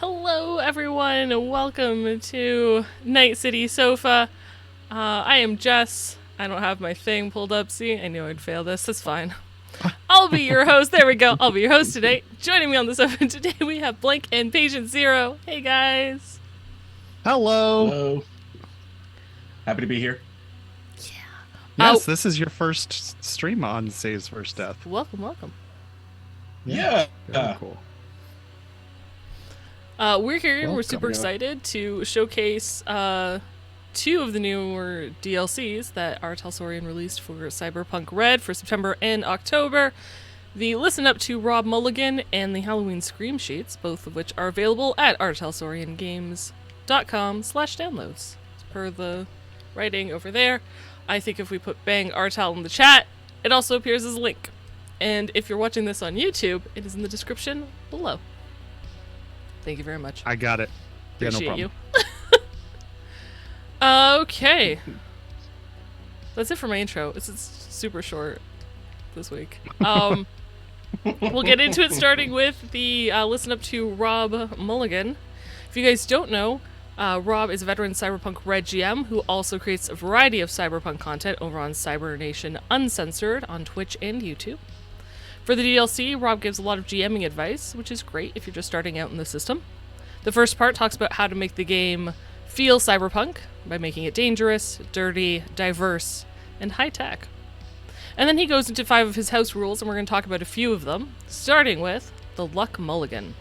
Hello, everyone, and welcome to Night City Sofa. I am Jess. I don't have my thing pulled up. See, I knew I'd fail this. That's fine. I'll be your host. There we go. I'll be your host today. Joining me on the sofa today, we have Blank and Patient Zero. Hey, guys. Hello. Hello. Happy to be here. Yes, this is your first stream on Save's First Death. Welcome. Yeah. Very cool. We're here. Welcome. We're super excited to showcase two of the newer DLCs that R. Talsorian released for Cyberpunk RED for September and October. The Listen Up to Rob Mulligan and the Halloween Screamsheets, both of which are available at rtalsoriangames.com/downloads. As per the writing over there, I think if we put Bang RTAL in the chat, it also appears as a link. And if you're watching this on YouTube, it is in the description below. Thank you very much. I got it. Appreciate no you. Okay. That's it for my intro. It's super short this week. We'll get into it starting with the Listen Up to Rob Mulligan. If you guys don't know, Rob is a veteran Cyberpunk RED GM who also creates a variety of Cyberpunk content over on Cybernation Uncensored on Twitch and YouTube. For the DLC, Rob gives a lot of GMing advice, which is great if you're just starting out in the system. The first part talks about how to make the game feel cyberpunk by making it dangerous, dirty, diverse, and high-tech. And then he goes into 5 of his house rules, and we're going to talk about a few of them, starting with the Luck Mulligan.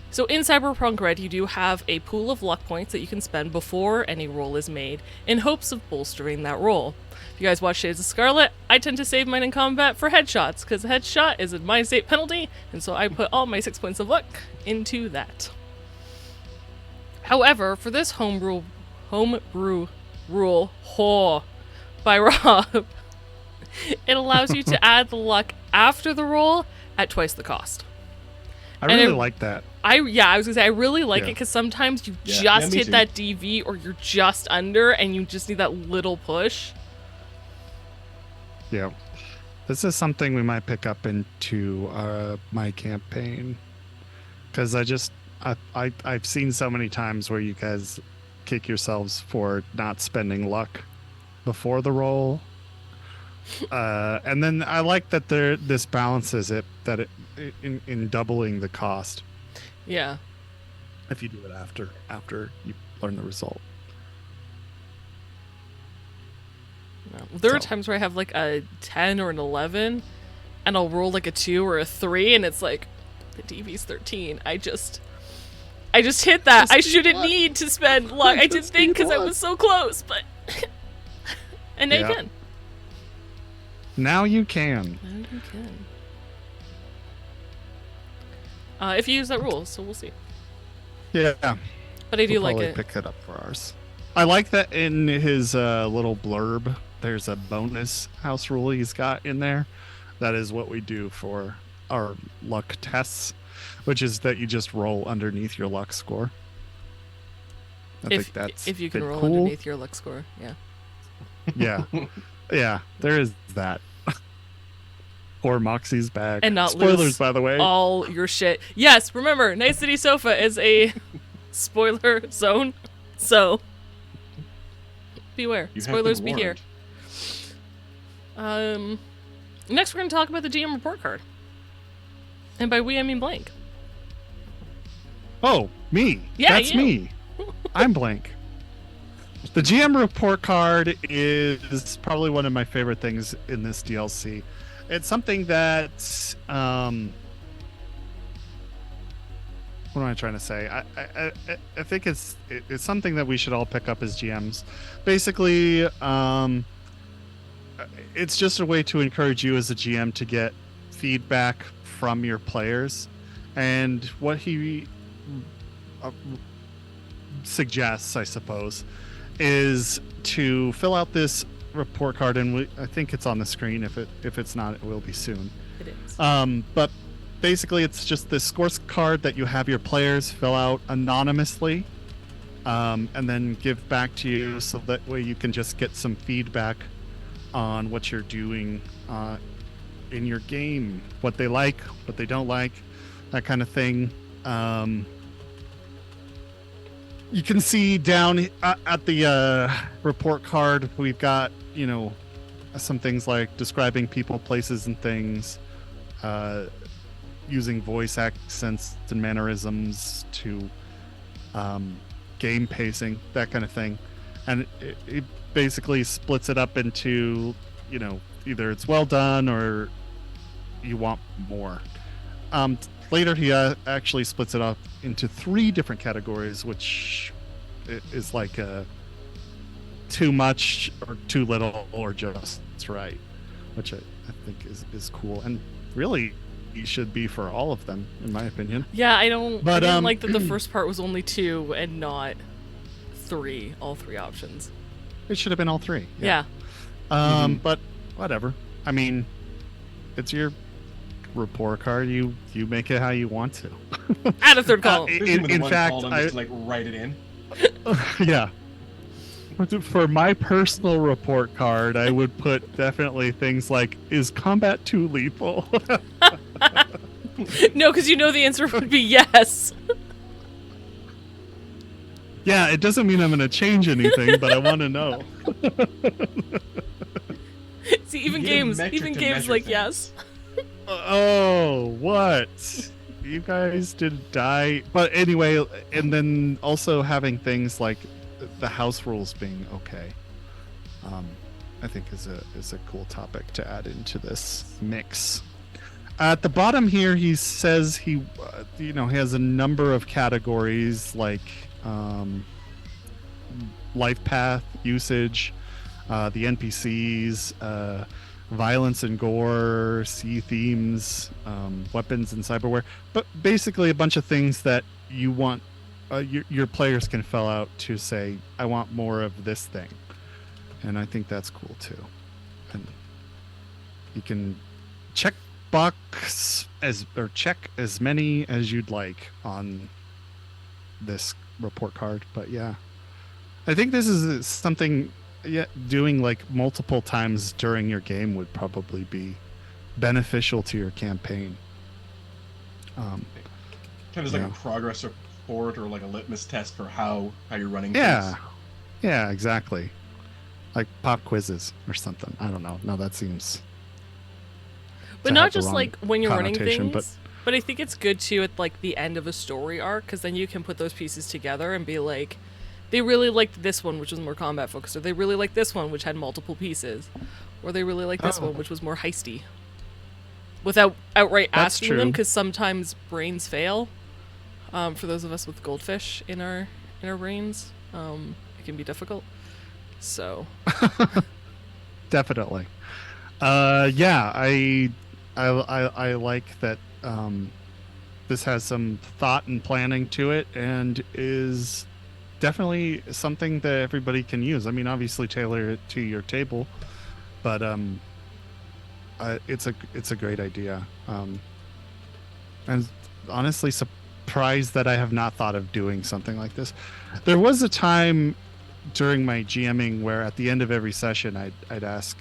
So in Cyberpunk RED, you do have a pool of luck points that you can spend before any roll is made, in hopes of bolstering that roll. If you guys watch Shades of Scarlet, I tend to save mine in combat for headshots, because a headshot is a -8 penalty, and so I put all my 6 points of luck into that. However, for this homebrew rule by Rob, it allows you to add the luck after the roll at twice the cost. I really like that. I was gonna say I really like it because sometimes you just hit too. that DV or you're just under and you just need that little push. Yeah. This is something we might pick up into my campaign. Because I've seen so many times where you guys kick yourselves for not spending luck before the roll. And then I like that this balances it, that it in doubling the cost. Yeah. If you do it after you learn the result. No. There are times where I have like a 10 or an 11 and I'll roll like a 2 or a 3 and it's like the DV's 13. I just hit that. I shouldn't need to spend luck. I didn't think because I was so close, but and now you can. Now you can. Now you can. If you use that rule, so we'll see. Yeah. But I do like probably it. Pick it up for ours. I like that in his little blurb, there's a bonus house rule he's got in there. That is what we do for our luck tests, which is that you just roll underneath your luck score. I think that's if you can roll cool. underneath your luck score, yeah. Yeah. Yeah, there is that. Or Moxie's back. And not spoilers, lose by the way. all your shit. Yes, remember, Night City Sofa is a spoiler zone, so beware. Spoilers be here. Next we're going to talk about the GM report card. And by we, I mean Blank. Oh, me. Yeah, that's you. me. I'm Blank. The GM report card is probably one of my favorite things in this DLC. It's something that, what am I trying to say? I think it's something that we should all pick up as GMs. Basically, it's just a way to encourage you as a GM to get feedback from your players. And what he suggests, I suppose, is to fill out this report card, and I think it's on the screen. If it's not, it will be soon. It is. But basically, it's just this scorecard that you have your players fill out anonymously, and then give back to you, so that way you can just get some feedback on what you're doing in your game, what they like, what they don't like, that kind of thing. You can see down at the report card, we've got, some things like describing people, places, and things, using voice accents and mannerisms to game pacing, that kind of thing. And it basically splits it up into, either it's well done or you want more. Later, he actually splits it up into 3 different categories, which is like too much or too little or just right, which I think is cool. And really, he should be for all of them, in my opinion. Yeah, I didn't like that the first part was only 2 and not 3, all 3 options. It should have been all 3. Yeah. But whatever. I mean, it's your report card. You make it how you want to. Add a 3rd column. In fact, I just like write it in. Yeah. For my personal report card, I would put definitely things like, is combat too lethal? No, because the answer would be yes. Yeah, it doesn't mean I'm going to change anything, but I want to know. See, even games like yes. Oh, what? You guys didn't die. But anyway, and then also having things like the house rules being okay, I think is a cool topic to add into this mix. At the bottom here, he says he has a number of categories like life path, usage, the NPCs, violence and gore, sea themes, weapons and cyberware, but basically a bunch of things that you want your players can fill out to say, I want more of this thing. And I think that's cool too. And you can check as many as you'd like on this report card. But yeah, I think this is something doing like multiple times during your game would probably be beneficial to your campaign. Kind of like a progress report or like a litmus test for how you're running things. things. Yeah, exactly. Like pop quizzes or something. I don't know. No, that seems... But not just like when you're running things, but I think it's good too at like the end of a story arc, because then you can put those pieces together and be like, they really liked this one, which was more combat focused, or they really liked this one, which had multiple pieces, or they really liked this one, which was more heisty. Without outright asking them, because sometimes brains fail. For those of us with goldfish in our brains, it can be difficult. So definitely, yeah, I like that. This has some thought and planning to it, and is definitely something that everybody can use. I mean, obviously tailor it to your table, but it's a great idea. And honestly, surprised that I have not thought of doing something like this. There was a time during my GMing where at the end of every session I'd ask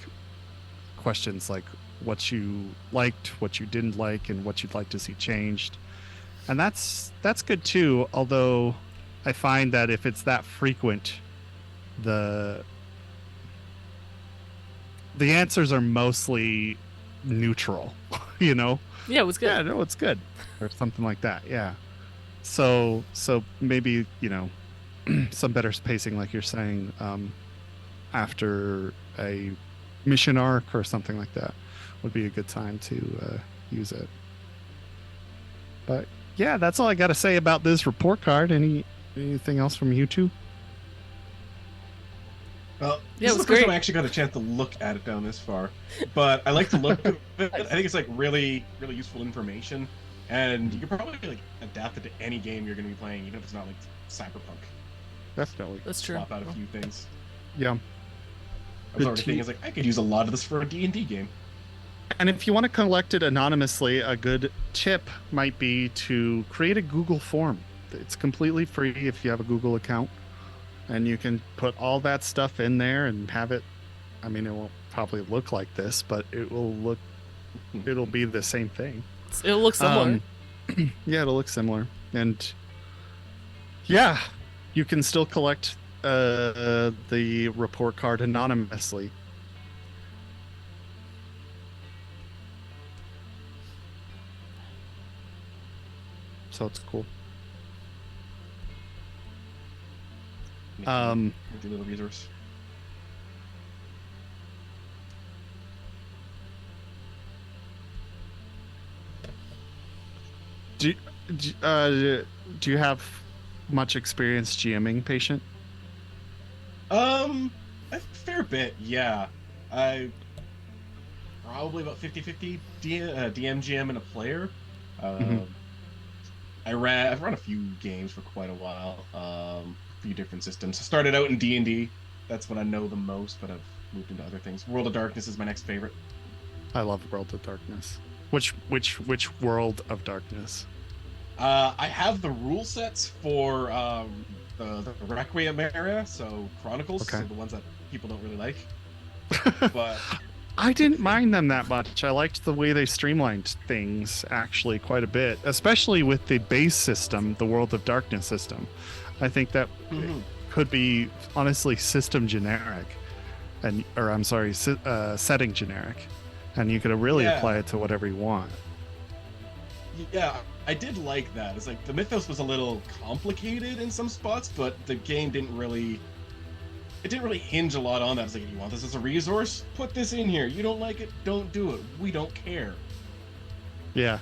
questions like what you liked, what you didn't like, and what you'd like to see changed. And that's good too, although I find that if it's that frequent, the answers are mostly neutral, you know? Yeah, it was good. Yeah, no, it's good. Or something like that, yeah. So maybe, some better spacing, like you're saying, after a mission arc or something like that would be a good time to use it. But yeah, that's all I got to say about this report card. Anything else from you two? Well, this is the first time I actually got a chance to look at it down this far, but I like to look at it. I think it's like really, really useful information, and you can probably like adapt it to any game you're going to be playing, even if it's not like Cyberpunk. Definitely. That's true. Swap out a few things. Yeah. I was already thinking, I could use a lot of this for a D&D game. And if you want to collect it anonymously, a good tip might be to create a Google form. It's completely free if you have a Google account. And you can put all that stuff in there and have it. I mean, it won't probably look like this, but it'll be the same thing. It'll look similar. Yeah, it'll look similar. And yeah, you can still collect the report card anonymously. So it's cool. Handy little resource. Do you have much experience GMing, Patient? A fair bit, yeah. I probably about 50-50 DM, GM, and a player. I've run a few games for quite a while. A few different systems. I started out in D&D. That's what I know the most, but I've moved into other things. World of Darkness is my next favorite. I love World of Darkness. Which World of Darkness? I have the rule sets for the Requiem area, so Chronicles, okay. so the ones that people don't really like. But I didn't mind them that much. I liked the way they streamlined things actually quite a bit, especially with the base system, the World of Darkness system. I think that could be honestly system generic, setting generic, and you could really apply it to whatever you want. Yeah, I did like that. It's like the mythos was a little complicated in some spots, but the game didn't really hinge a lot on that. It's like, you want this as a resource? Put this in here. You don't like it? Don't do it. We don't care. Yeah,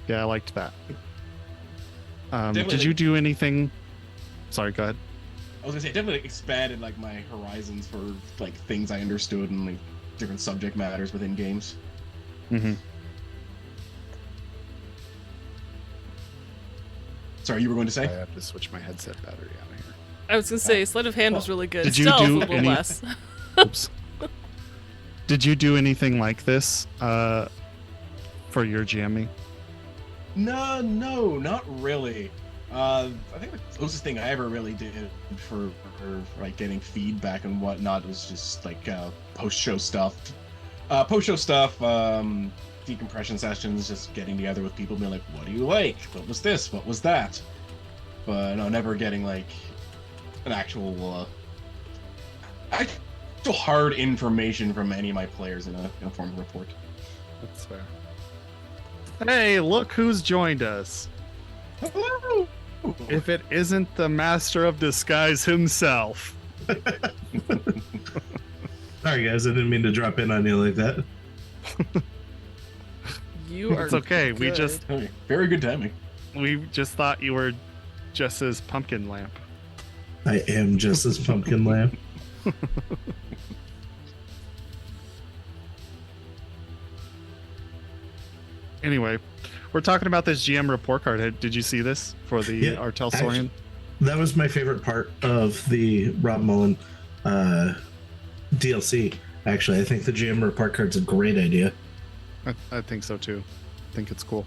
I liked that. Did you do anything? Sorry, go ahead. I was gonna say, it definitely expanded like my horizons for like things I understood and like different subject matters within games. Sorry, you were going to say? I have to switch my headset battery out of here. I was gonna say, sleight of hand was really good. Did you Stealth do a little less. Oops. Did you do anything like this for your GMing? No, not really. I think the closest thing I ever really did for like getting feedback and whatnot was just like post-show stuff. Decompression sessions, just getting together with people, being like, "What do you like? What was this? What was that?" But no, never getting like an actual hard information from any of my players in a form of report. That's fair. Hey, look who's joined us. Hello. If it isn't the Master of Disguise himself. Sorry, guys, I didn't mean to drop in on you like that. You are. It's okay. Good. We just Very good timing. we just thought you were Jess's pumpkin lamp. I am just as pumpkin lamb. Anyway, we're talking about this GM report card. Did you see this for the Artel Saurian? That was my favorite part of the Rob Mulligan DLC. Actually, I think the GM report card's a great idea. I think so too. I think it's cool.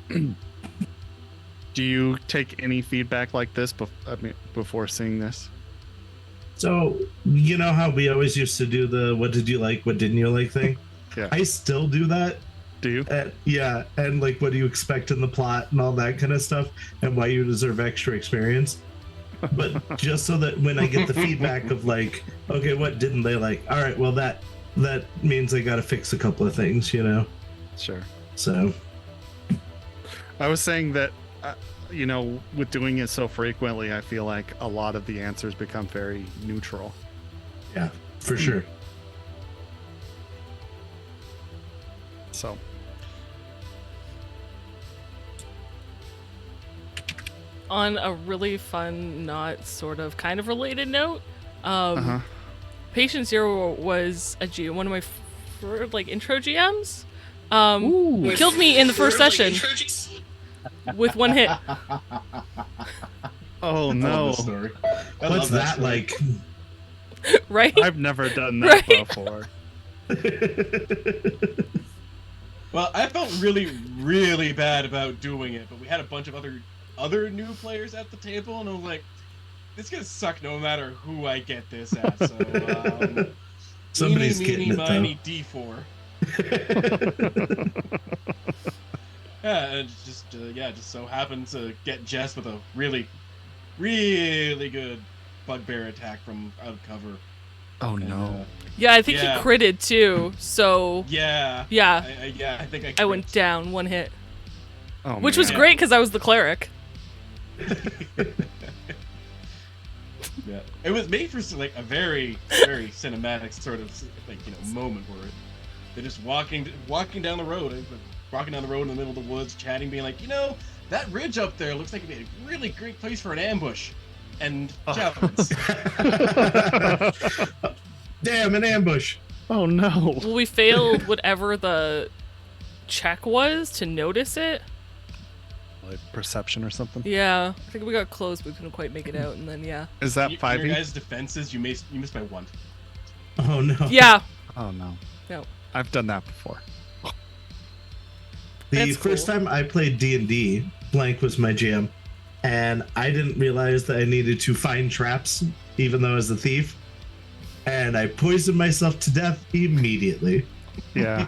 Do you take any feedback like this before seeing this? So, you know how we always used to do the what did you like, what didn't you like thing? Yeah. I still do that. Do you? Yeah, and like what do you expect in the plot and all that kind of stuff, and why you deserve extra experience. But just so that when I get the feedback of like, okay, what didn't they like? All right, well that means I got to fix a couple of things, you know? Sure. So I was saying that, with doing it so frequently, I feel like a lot of the answers become very neutral. yeah, for sure. So. On a really fun, not sort of kind of related note, Patient Zero was one of my intro GMs. Killed me in the first session with one hit. Oh no! Story. What's that like? Right? I've never done that before. Well, I felt really, really bad about doing it, but we had a bunch of other new players at the table, and I was like, "It's gonna suck no matter who I get this at." So, Somebody's getting it though. D4. Yeah, and just so happened to get Jess with a really, really good bugbear attack from out of cover. Oh And, no. Yeah, I think yeah. he critted too. So Yeah. yeah, I think I I went crit. down 1 hit, Oh, which was man. great because I was the cleric. Yeah, it was made for like a very, very cinematic sort of moment where they're just walking down the road, walking down the road in the middle of the woods, chatting, being like, that ridge up there looks like it'd be a really great place for an ambush, and javelins. Damn, an ambush. Oh no. Well, we failed whatever the check was to notice it. Like perception or something. Yeah, I think we got close, but we couldn't quite make it out, and then yeah. Is that In your 5e? guys' defenses, you missed by 1. Oh no. Yeah. Oh no. No. I've done that before. The That's first cool. time I played D&D, Blank was my GM, and I didn't realize that I needed to find traps, even though I was a thief, and I poisoned myself to death immediately. Yeah.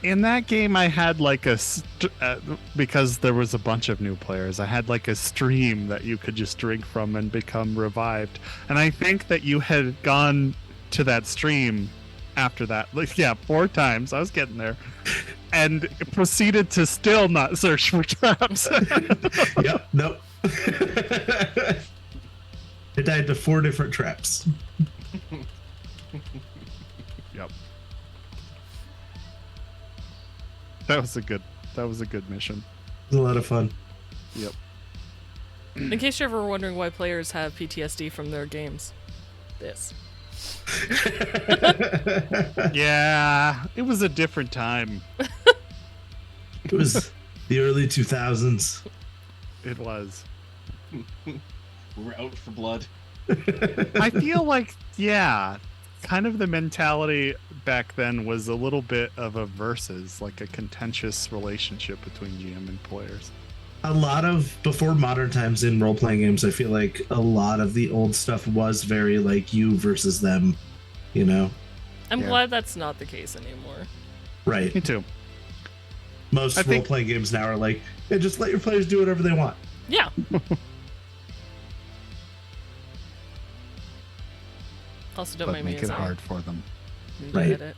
in that game, I had like because there was a bunch of new players, I had like a stream that you could just drink from and become revived. And I think that you had gone to that stream after that. Like, yeah, 4 times. I was getting there. And proceeded to still not search for traps. Yep, nope. I died to 4 different traps. Yep. That was a good mission. It was a lot of fun. Yep. In case you're ever wondering why players have PTSD from their games, this. Yeah, it was a different time. It was the early 2000s. It was. We're out for blood. I feel like, yeah, kind of the mentality back then was a little bit of a versus, like a contentious relationship between GM and players. A lot of, before modern times in role-playing games, I feel like a lot of the old stuff was very like you versus them, you know? I'm Yeah. glad that's not the case anymore. Right. Me too. Most I think- role-playing games now are like, yeah, just let your players do whatever they want. Yeah. Also, don't But mind me make as it I hard for them. need to Right. edit.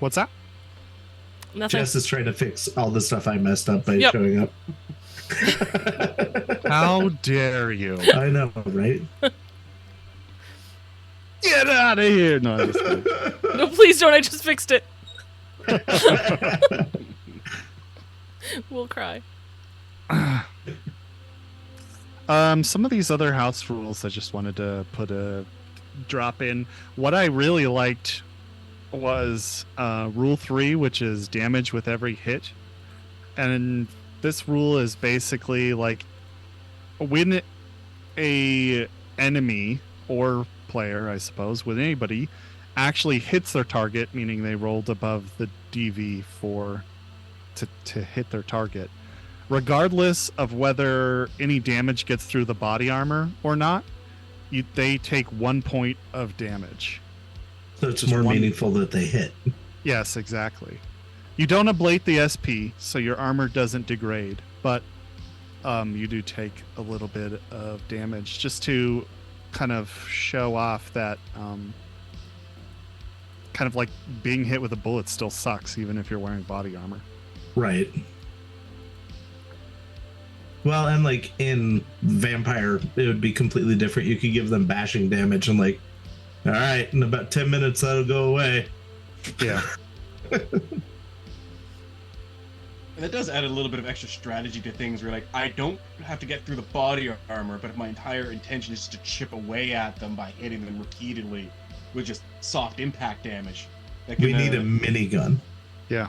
What's that? Nothing. Jess is trying to fix all the stuff I messed up by Yep. showing up. How dare you? I know, right? Get out of here! No, I'm just kidding. No, please don't. I just fixed it. We'll cry. Some of these other house rules I just wanted to put a drop in. What I really liked was rule 3, which is damage with every hit. And this rule is basically like when a enemy or player, I suppose, with anybody actually hits their target, meaning they rolled above the DV for to hit their target, regardless of whether any damage gets through the body armor or not, they take 1 point of damage. So it's Just more one- meaningful that they hit. Yes, exactly. You don't ablate the SP, so your armor doesn't degrade, but you do take a little bit of damage just to kind of show off that kind of like being hit with a bullet still sucks, even if you're wearing body armor. Right. Well, and like in Vampire, it would be completely different. You could give them bashing damage and like, all right, in about 10 minutes, that'll go away. Yeah. And that does add a little bit of extra strategy to things where, like, I don't have to get through the body armor, but if my entire intention is to chip away at them by hitting them repeatedly with just soft impact damage. That We can, need a minigun. Yeah.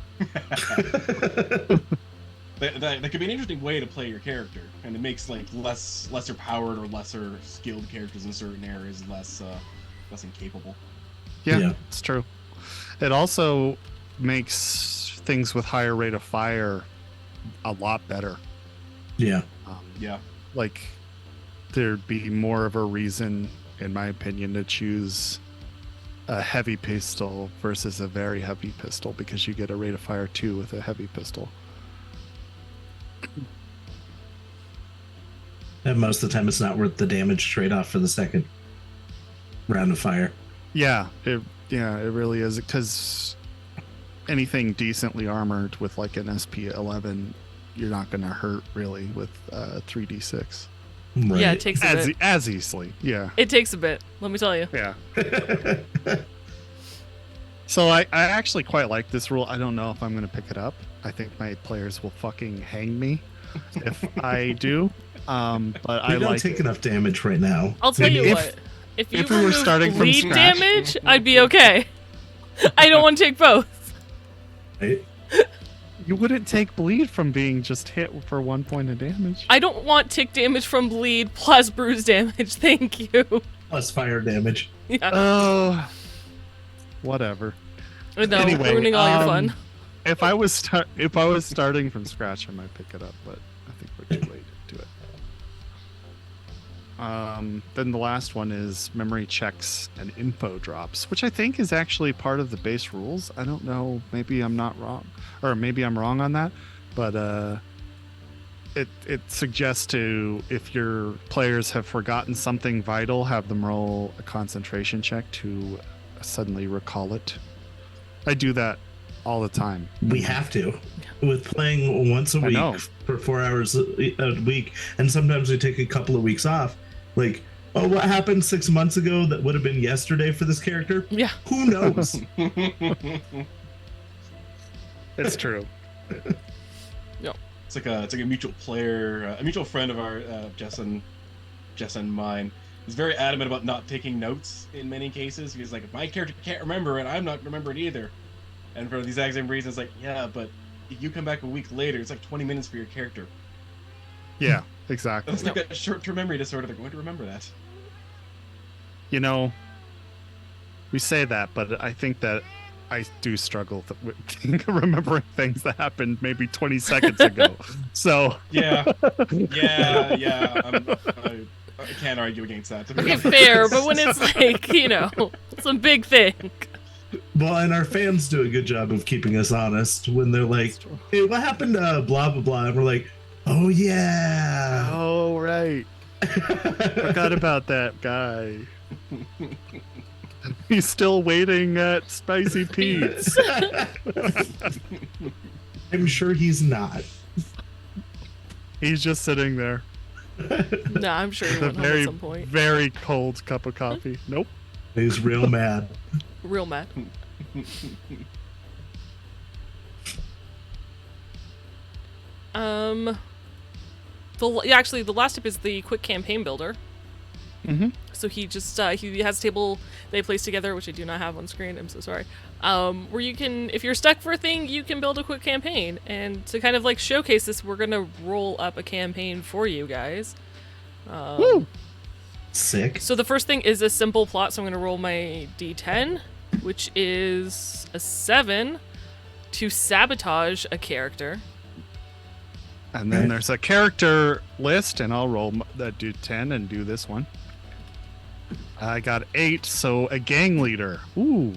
that could be an interesting way to play your character, and it makes like lesser powered or lesser skilled characters in certain areas less incapable. Yeah, it's true. It also makes things with higher rate of fire a lot better. Yeah. Yeah. Like, there'd be more of a reason, in my opinion, to choose a heavy pistol versus a very heavy pistol because you get a rate of fire 2 with a heavy pistol. And most of the time, it's not worth the damage trade-off for the second round of fire. Yeah, it really is, because anything decently armored with like an SP11, you're not going to hurt really with 3d6. Right. Yeah, it takes a bit. As easily, yeah. It takes a bit, let me tell you. Yeah. So I actually quite like this rule. I don't know if I'm going to pick it up. I think my players will fucking hang me if I do. But We I don't like take enough damage right now. I'll tell you If- what. If you if we were remove starting from bleed scratch- damage, I'd be okay. I don't want to take both. Right? You wouldn't take bleed from being just hit for 1 point of damage. I don't want tick damage from bleed plus bruise damage. Thank you. Plus fire damage. Yeah. Oh, whatever. No, Anyway, ruining all your fun. If I was starting from scratch, I might pick it up, but I think we're too late to do it. Then the last one is memory checks and info drops, which I think is actually part of the base rules. I don't know. Maybe I'm not wrong, or maybe I'm wrong on that. But it suggests to, if your players have forgotten something vital, have them roll a concentration check to suddenly recall it. I do that all the time. We have to. With playing once a I know. week for 4 hours a week, and sometimes we take a couple of weeks off. Like, oh, what happened 6 months ago that would have been yesterday for this character? Yeah. Who knows? It's true. It's like a mutual player, a mutual friend of our Jess and mine. He's very adamant about not taking notes in many cases. He's like, if my character can't remember it, I'm not remember it either. And for these exact same reasons, like, yeah, but if you come back a week later, it's like 20 minutes for your character. Yeah, exactly. That's like a short-term memory disorder. They're going to remember that. You know, we say that, but I think that I do struggle with remembering things that happened maybe 20 seconds ago. So Yeah. I can't argue against that. Okay, fair, but when it's like, some big thing. Well, and our fans do a good job of keeping us honest when they're like, hey, what happened to blah, blah, blah? And we're like, oh, yeah. oh, right. Forgot about that guy. He's still waiting at Spicy Pete's. I'm sure he's not. He's just sitting there. Nah, I'm sure he With a went home at some point. very cold cup of coffee. Nope. He's real mad. Real mad. Actually, the last tip is the quick campaign builder. Mm-hmm. So he just he has a table they place together, which I do not have on screen. I'm so sorry. Where you can, if you're stuck for a thing, you can build a quick campaign. And to kind of like showcase this, we're gonna roll up a campaign for you guys. Woo! Sick. So the first thing is a simple plot. So I'm gonna roll my D10, which is a 7 to sabotage a character. And then there's a character list, and I'll roll that do 10 and do this one. I got 8, so a gang leader. Ooh.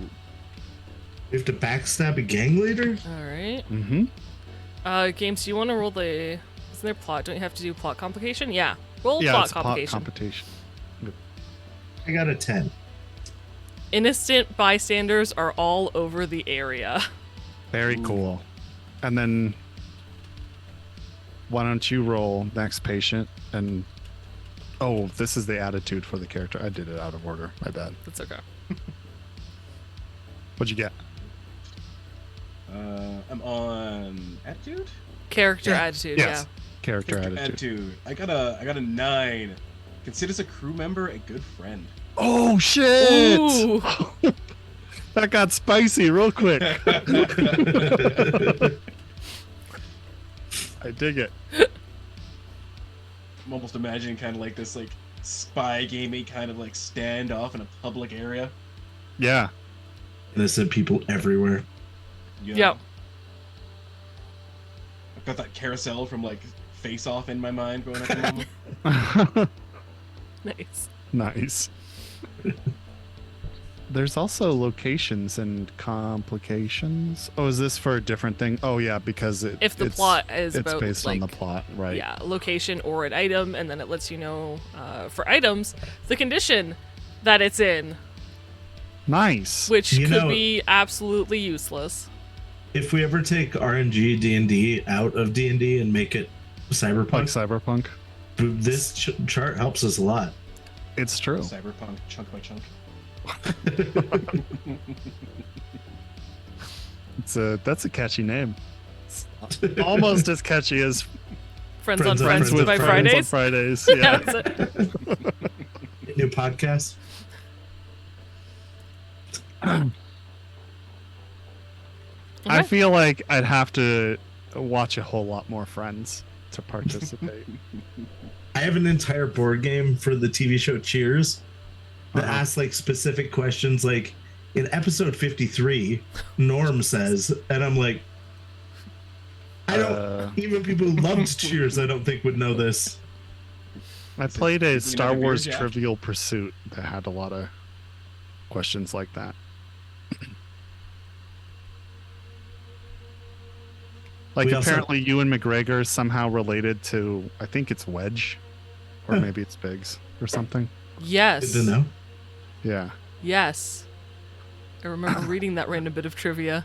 You have to backstab a gang leader? All right. Mm-hmm. Games, do you want to roll the... Isn't there plot? Don't you have to do plot complication? Yeah. Roll Yeah, plot it's a plot complication. competition. I got a 10. Innocent bystanders are all over the area. Very cool. And then why don't you roll next patient? And oh, this is the attitude for the character. I did it out of order. My bad. That's okay. What'd you get? I'm on attitude. Character attitude, Yes. Character attitude. Attitude. I got a 9. Considers a crew member a good friend. Oh shit! Ooh. That got spicy real quick. I dig it. I'm almost imagining kind of like this like spy gamey kind of like standoff in a public area. Yeah. Innocent people everywhere. You know? Yep. I've got that carousel from like Face Off in my mind going at the moment. Nice. Nice. There's also locations and complications. Oh, is this for a different thing? Oh, yeah, because If the plot is it's about, based on like, the plot, right? Yeah, location or an item, and then it lets you know for items the condition that it's in, Nice. which You could know- be absolutely useless. If we ever take RNG D&D out of D&D and make it Like Cyberpunk, Cyberpunk. this chart helps us a lot. It's true. Cyberpunk chunk by chunk. That's a catchy name. It's almost as catchy as Friends Friends on on Friends, Friends by with Fridays. Fridays. Yeah. That's it. New podcast. I Okay. feel like I'd have to watch a whole lot more Friends to participate. I have an entire board game for the TV show Cheers that Uh-huh. asks like specific questions. Like in episode 53, Norm says, and I'm like, I don't. Even people who loved Cheers, I don't think would know this. I played a you Star never Wars Jack? Trivial Pursuit that had a lot of questions like that. Like We also- apparently Ewan McGregor is somehow related to, I think it's Wedge, or maybe it's Biggs or something. Yes. Good to know. Yeah. Yes. I remember reading that random bit of trivia.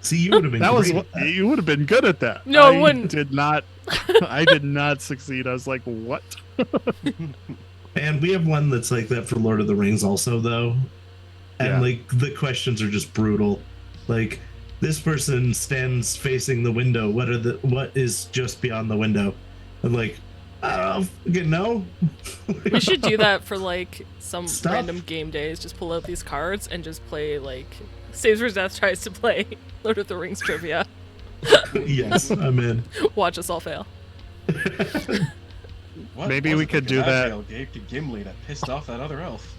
See, you would have been. That was great at that. you would have been good at that. No, it I wouldn't. Did not. I did not succeed. I was like, what? And we have one that's like that for Lord of the Rings also, though. And Yeah. like the questions are just brutal. Like this person stands facing the window. What is just beyond the window? I'm like, I don't fucking know. We should do that for like some Stuff. random game days. Just pull out these cards and just play like Saves for Death tries to play Lord of the Rings trivia. Yes, I'm in. Watch us all fail. What Maybe was we it could that do that. Galadriel gave to Gimli that pissed off that other elf.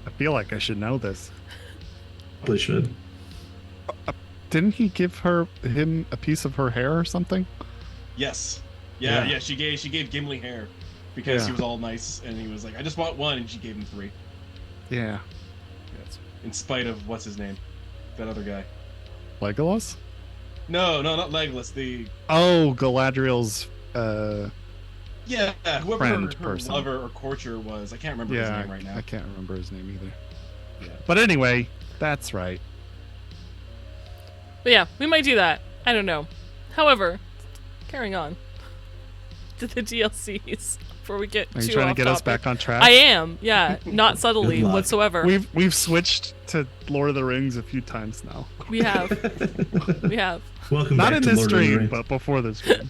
I feel like I should know this. Probably should. Didn't he give him a piece of her hair or something? Yes. Yeah. Yeah. She gave Gimli hair because Yeah. he was all nice and he was like, I just want one, and she gave him 3. Yeah. Yes. In spite of what's his name, that other guy. Legolas? No, not Legolas. The Galadriel's whoever Friend her person. lover or courtier was. I can't remember his name right now. I can't remember his name either. Yeah. But anyway, that's right. But yeah, we might do that. I don't know. However, carrying on to the DLCs before we get Are you too trying off to get us topic. back on track? I am, yeah, not subtly Good luck. whatsoever. We've switched to Lord of the Rings a few times now. We have. We have. Welcome Not back in to this Lord of the stream, Rings. but before this stream.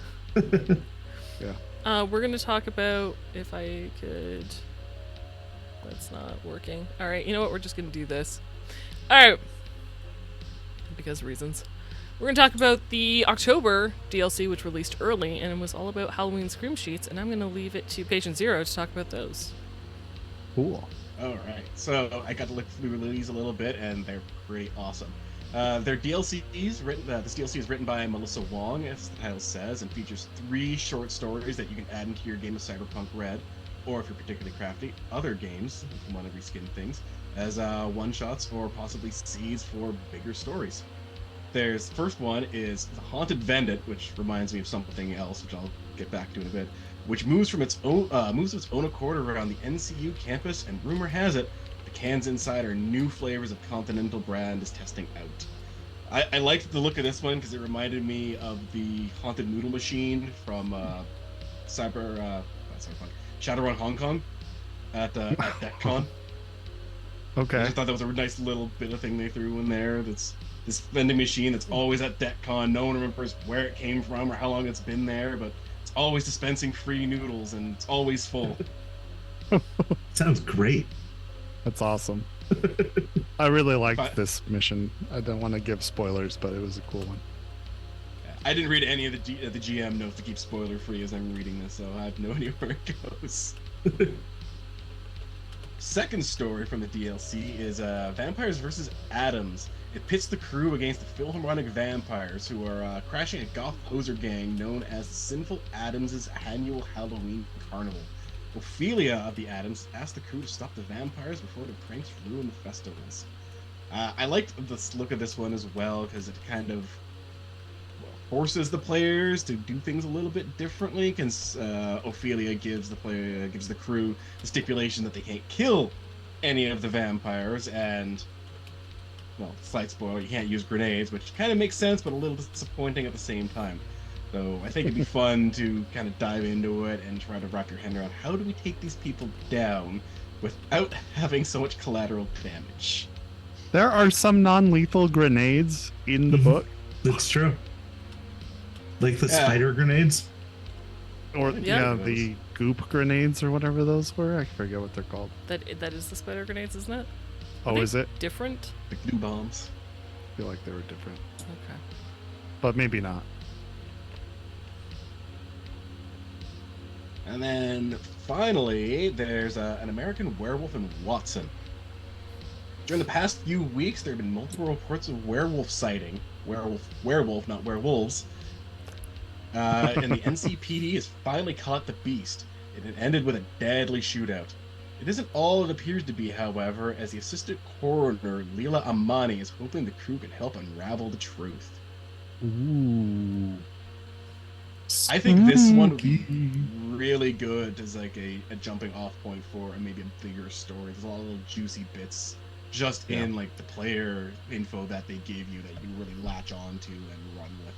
We're going to talk about if I could. That's not working. All right, you know what? We're just going to do this. All right. Because reasons. We're going to talk about the October DLC, which released early, and it was all about Halloween Screamsheets, and I'm going to leave it to Patient Zero to talk about those. Cool. All right. So I got to look through these a little bit, and they're pretty awesome. Their DLCs written. This DLC is written by Melissa Wong, as the title says, and features 3 short stories that you can add into your game of Cyberpunk RED, or if you're particularly crafty, other games if you want to reskin things as one-shots or possibly seeds for bigger stories. There's first one is the Haunted Vendit, which reminds me of something else, which I'll get back to in a bit, which moves of its own accord around the NCU campus, and rumor has it the cans inside are new flavors of Continental brand is testing out. I liked the look of this one because it reminded me of the Haunted Noodle Machine from Shadowrun Hong Kong at DECCON. I Okay. just thought that was a nice little bit of thing they threw in there. That's this vending machine that's always at DECCON. No one remembers where it came from or how long it's been there, but it's always dispensing free noodles and it's always full. Sounds great. That's awesome. I really liked But- this mission. I don't want to give spoilers, but it was a cool one. I didn't read any of the GM notes to keep spoiler free as I'm reading this, so I have no idea where it goes. Second story from the DLC is Vampires vs. Adams. It pits the crew against the Philharmonic Vampires, who are crashing a goth poser gang known as the Sinful Adams' annual Halloween carnival. Ophelia of the Adams asked the crew to stop the vampires before their pranks ruin the festivals. I liked the look of this one as well because it kind of forces the players to do things a little bit differently. Because Ophelia gives the crew the stipulation that they can't kill any of the vampires, and well, slight spoiler, you can't use grenades, which kind of makes sense, but a little disappointing at the same time. So I think it'd be fun to kind of dive into it and try to wrap your head around how do we take these people down without having so much collateral damage. There are some non-lethal grenades in the book. That's true. Like the spider grenades? Or the goop grenades or whatever those were. I forget what they're called. That is the spider grenades, isn't it? Oh, is it? Different? The glue bombs. I feel like they were different. Okay. But maybe not. And then finally, there's an American werewolf in Watson. During the past few weeks, there have been multiple reports of werewolf sighting. Werewolf, not werewolves. And the NCPD has finally caught the beast. And it ended with a deadly shootout. It isn't all it appears to be, however, as the assistant coroner, Leela Amani, is hoping the crew can help unravel the truth. Ooh. I think this one would be really good as like a jumping off point for maybe a bigger story. There's a lot of little juicy bits just in like the player info that they give you that you really latch on to and run with.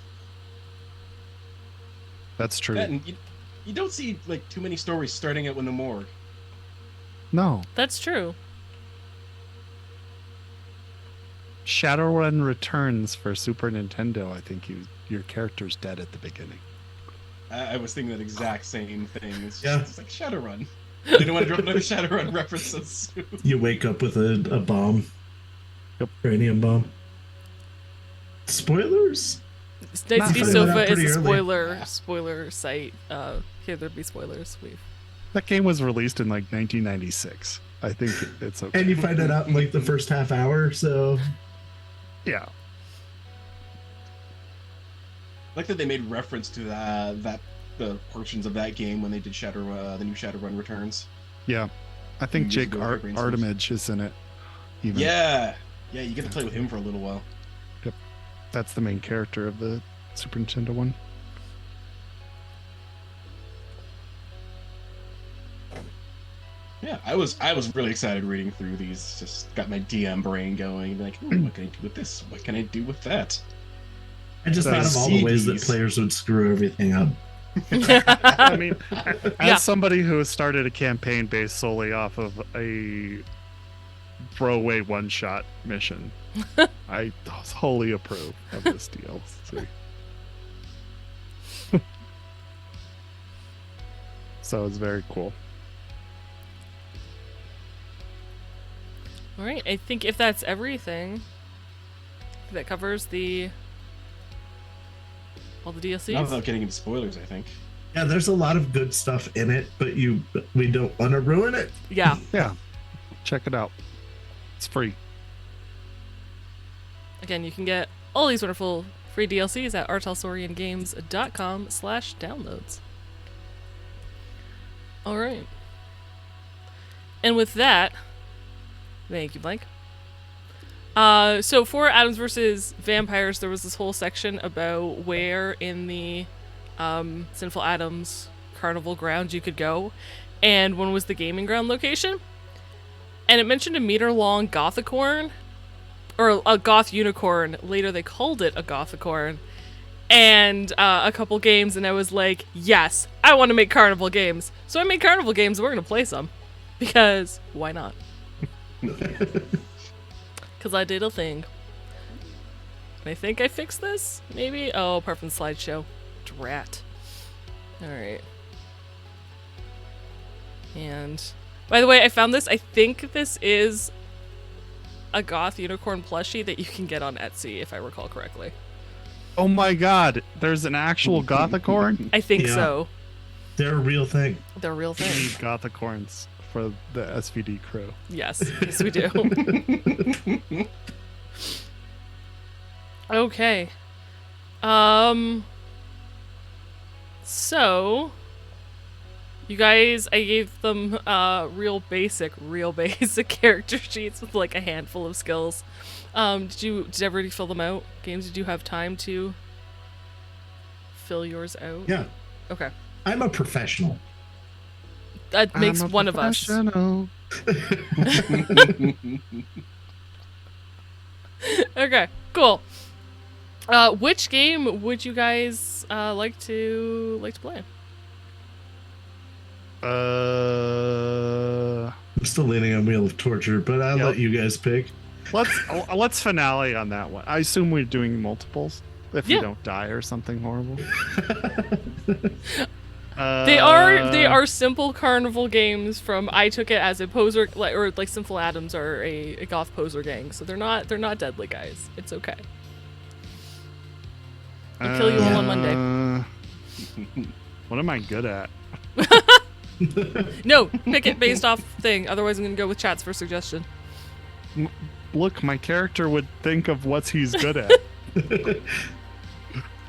That's true. And you don't see like too many stories starting out in the morgue. No. That's true. Shadowrun Returns for Super Nintendo. I think your character's dead at the beginning. I was thinking that exact same thing. It's like Shadowrun. They didn't want to drop another Shadowrun reference so soon. You wake up with a bomb. Yep. Uranium bomb. Spoilers? Night City Sofa is a early. spoiler site. Here there be spoilers. That game was released in like 1996. I think it's okay. And you find it out in like the first half hour, so yeah. I like that they made reference to the portions of that game when they did the new Shadowrun Returns. Yeah. I think Jake Artemage is in it. Even. Yeah, you get to play with him for a little while. Yep. That's the main character of the Super Nintendo one. Yeah, I was really excited reading through these. Just got my DM brain going. Like, what can I do with this? What can I do with that? I just thought of all the ways that players would screw everything up. I mean, as somebody who has started a campaign based solely off of a throwaway one-shot mission, I wholly approve of this DLC. So it's very cool. All right, I think if that's everything, that covers all the DLCs. Not without getting into spoilers, I think. Yeah, there's a lot of good stuff in it, but we don't want to ruin it. Yeah. Yeah. Check it out. It's free. Again, you can get all these wonderful free DLCs at artelsoriangames.com/downloads. All right. And with that, thank you, Blake. So for Adams versus Vampires, there was this whole section about where in the Sinful Adams carnival grounds you could go, and one was the gaming ground location, and it mentioned a meter-long Gothicorn, or a goth unicorn. Later they called it a Gothicorn, and a couple games, and I was like, yes, I want to make carnival games. So I made carnival games, and we're going to play some, because why not? Because I did a thing. And I think I fixed this, maybe? Oh, apart from the slideshow. Drat. Alright. And, by the way, I found this. I think this is a goth unicorn plushie that you can get on Etsy, if I recall correctly. Oh my god, there's an actual Gothicorn? I think so. They're a real thing. They're a real We need thing. Gothicorns for the SVD crew. Yes, yes we do. Okay. So You guys, I gave them real basic character sheets with like a handful of skills. Did everybody fill them out? Games, did you have time to fill yours out? Yeah. Okay. I'm a professional. That makes one of us. Okay, cool. Which game would you guys like to play? I'm still leaning on Wheel of Torture, but I'll let you guys pick. Let's finale on that one. I assume we're doing multiples if you don't die or something horrible. They are simple carnival games from I took it as a poser or like Sinful Adams are a goth poser gang, so they're not deadly, guys. It's okay. I'll kill you all on Monday. What am I good at? No, pick it based off thing. Otherwise, I'm gonna go with chats for suggestion. Look, my character would think of what he's good at.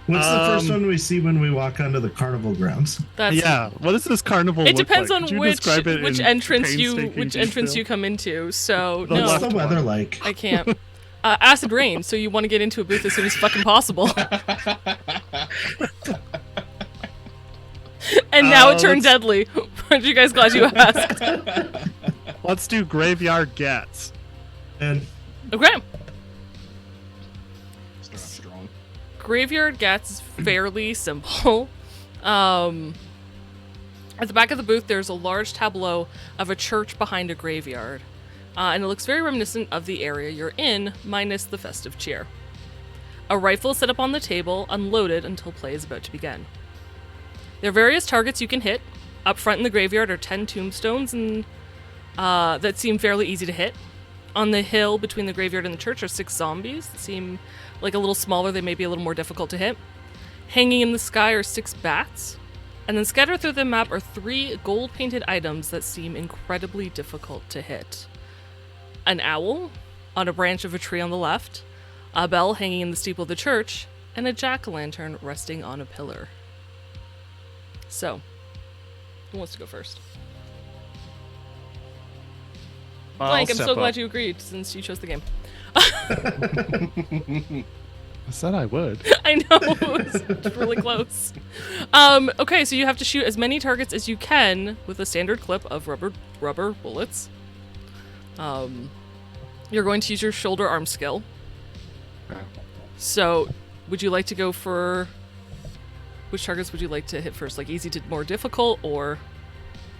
What's the first one we see when we walk onto the carnival grounds? What does this carnival It look depends like? on which entrance you come into. So What's the weather like? I can't. Acid rain, so you want to get into a booth as soon as fucking possible. And now it turned deadly. Aren't you guys glad you asked? Let's do Graveyard Gets. And okay. Start off strong. Graveyard Gets is fairly simple. At the back of the booth, there's a large tableau of a church behind a graveyard. And it looks very reminiscent of the area you're in, minus the festive cheer. A rifle is set up on the table, unloaded until play is about to begin. There are various targets you can hit. Up front in the graveyard are 10 tombstones and that seem fairly easy to hit. On the hill between the graveyard and the church are 6 zombies that seem like a little smaller. They may be a little more difficult to hit. Hanging in the sky are 6 bats. And then scattered through the map are 3 gold-painted items that seem incredibly difficult to hit. An owl on a branch of a tree on the left, a bell hanging in the steeple of the church, and a jack-o'-lantern resting on a pillar. So, who wants to go first? Blank, I'm so glad you agreed since you chose the game. I said I would. I know, it was really close. Okay, so you have to shoot as many targets as you can with a standard clip of rubber bullets. You're going to use your shoulder arm skill. Okay. So, would you like to go for... Which targets would you like to hit first? Like easy to more difficult, or...?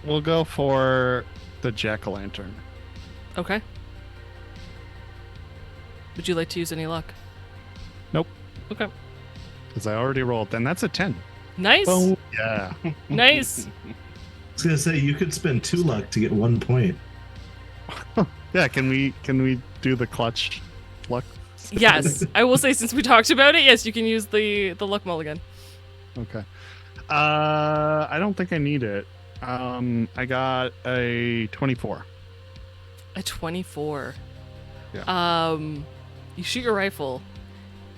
We'll go for the jack-o'-lantern. Okay. Would you like to use any luck? Nope. Okay. Because I already rolled. Then that's a 10. Nice. Oh, yeah. Nice. I was gonna say you could spend 2 luck to get 1 point. Yeah, can we do the clutch luck? Yes. I will say, since we talked about it, yes, you can use the luck mulligan. Okay. I don't think I need it. I got a 24. A 24. Yeah. You shoot your rifle,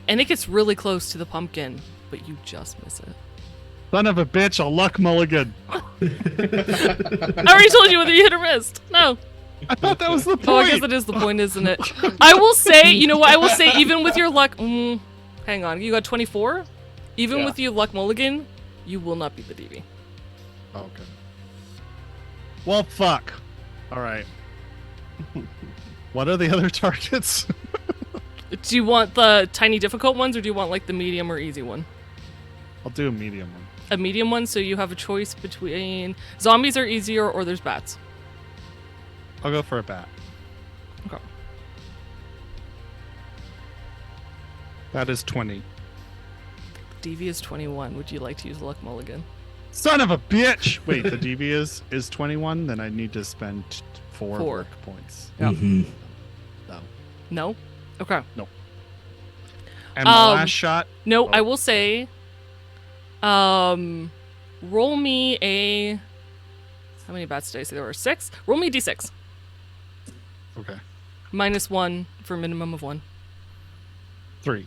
and it gets really close to the pumpkin, but you just miss it. Son of a bitch, a luck mulligan. I already told you whether you hit or missed. No. I thought that was the point. Oh, I guess that is the point, isn't it? I will say, you know what? I will say, even with your luck... hang on. You got 24? Even with your luck mulligan, you will not beat the DV. Oh, okay. Well, fuck. All right. What are the other targets? Do you want the tiny difficult ones, or do you want like the medium or easy one? I'll do a medium one. A medium one, so you have a choice between zombies are easier or there's bats. I'll go for a bat. Okay. That is 20. DV is 21. Would you like to use the luck mulligan? Son of a bitch! Wait, the DV is 21? Then I need to spend 4 luck points. Yeah. Mm-hmm. No. No? Okay. No. And my last shot? No, I will say, roll me a... How many bats did I say there were? 6? Roll me a d6. Okay. -1 for a minimum of 1. 3.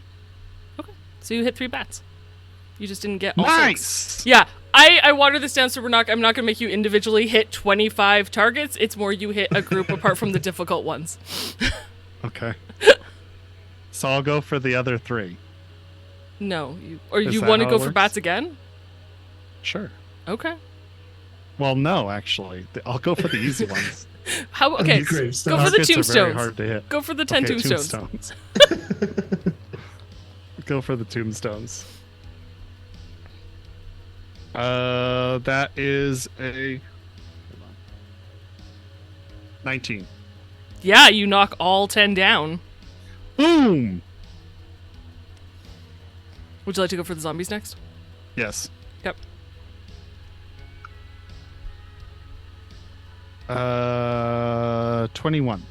Okay. So you hit 3 bats. You just didn't get all Nice! 6. Yeah. I water this down so I'm not going to make you individually hit 25 targets. It's more you hit a group apart from the difficult ones. Okay. So I'll go for the other 3. No, you Is that want to how go it for works? bats again? Sure. Okay. Well, no, actually. I'll go for the easy ones. How? Okay, Great go stuff. for the Targets are very tombstones. hard to hit. Go for the 10 Okay, tombstones. Go for the tombstones. That is a... Hold on. 19. Yeah, you knock all 10 down. Boom! Would you like to go for the zombies next? Yes. Yep. 21.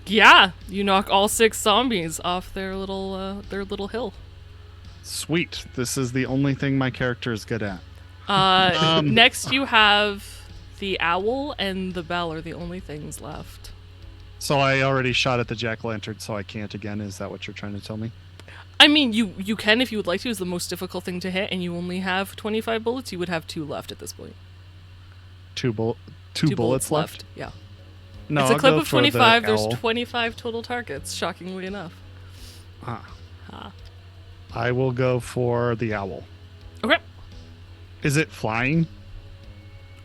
Yeah, you knock all 6 zombies off their little hill. Sweet. This is the only thing my character is good at. Next you have the owl and the bell are the only things left. So I already shot at the jack-o'-lantern, so I can't again. Is that what you're trying to tell me? I mean, you can if you would like to. Is the most difficult thing to hit, and you only have 25 bullets. You would have 2 left at this point. Two bullets left? Yeah. No, It's a I'll clip go of for the 25. There's owl. 25 total targets, shockingly enough. I will go for the owl. Okay. Is it flying?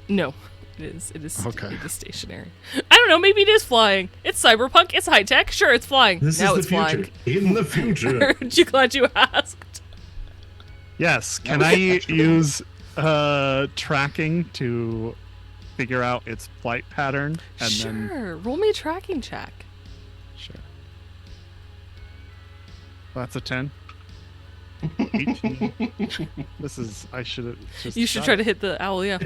No, it is. Okay. It is stationary. I don't know. Maybe it is flying. It's cyberpunk. It's high tech. Sure, it's flying. This now is it's the future. flying. In the future. Aren't you glad you asked? Yes. Can I use tracking to figure out its flight pattern? And then Sure. Roll me a tracking check. sure. That's a 10. 18. This is. I should have just. You should shot try it. to hit the owl. Yeah.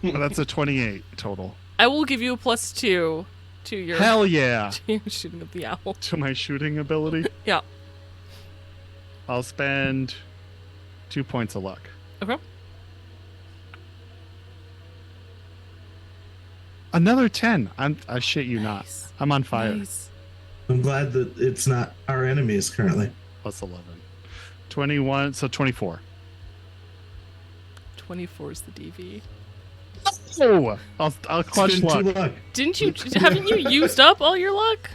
That's a 28 total. I will give you a +2 to your Hell yeah! to your shooting of the owl. To my shooting ability, Yeah. I'll spend 2 points of luck. Okay. Another 10. I shit you not. Nice. I'm on fire. Nice. I'm glad that it's not our enemies currently. Plus 11. 21. So 24. 24 is the DV. Oh, I'll clutch It's been luck. 2 luck. Didn't you? Haven't you used up all your luck?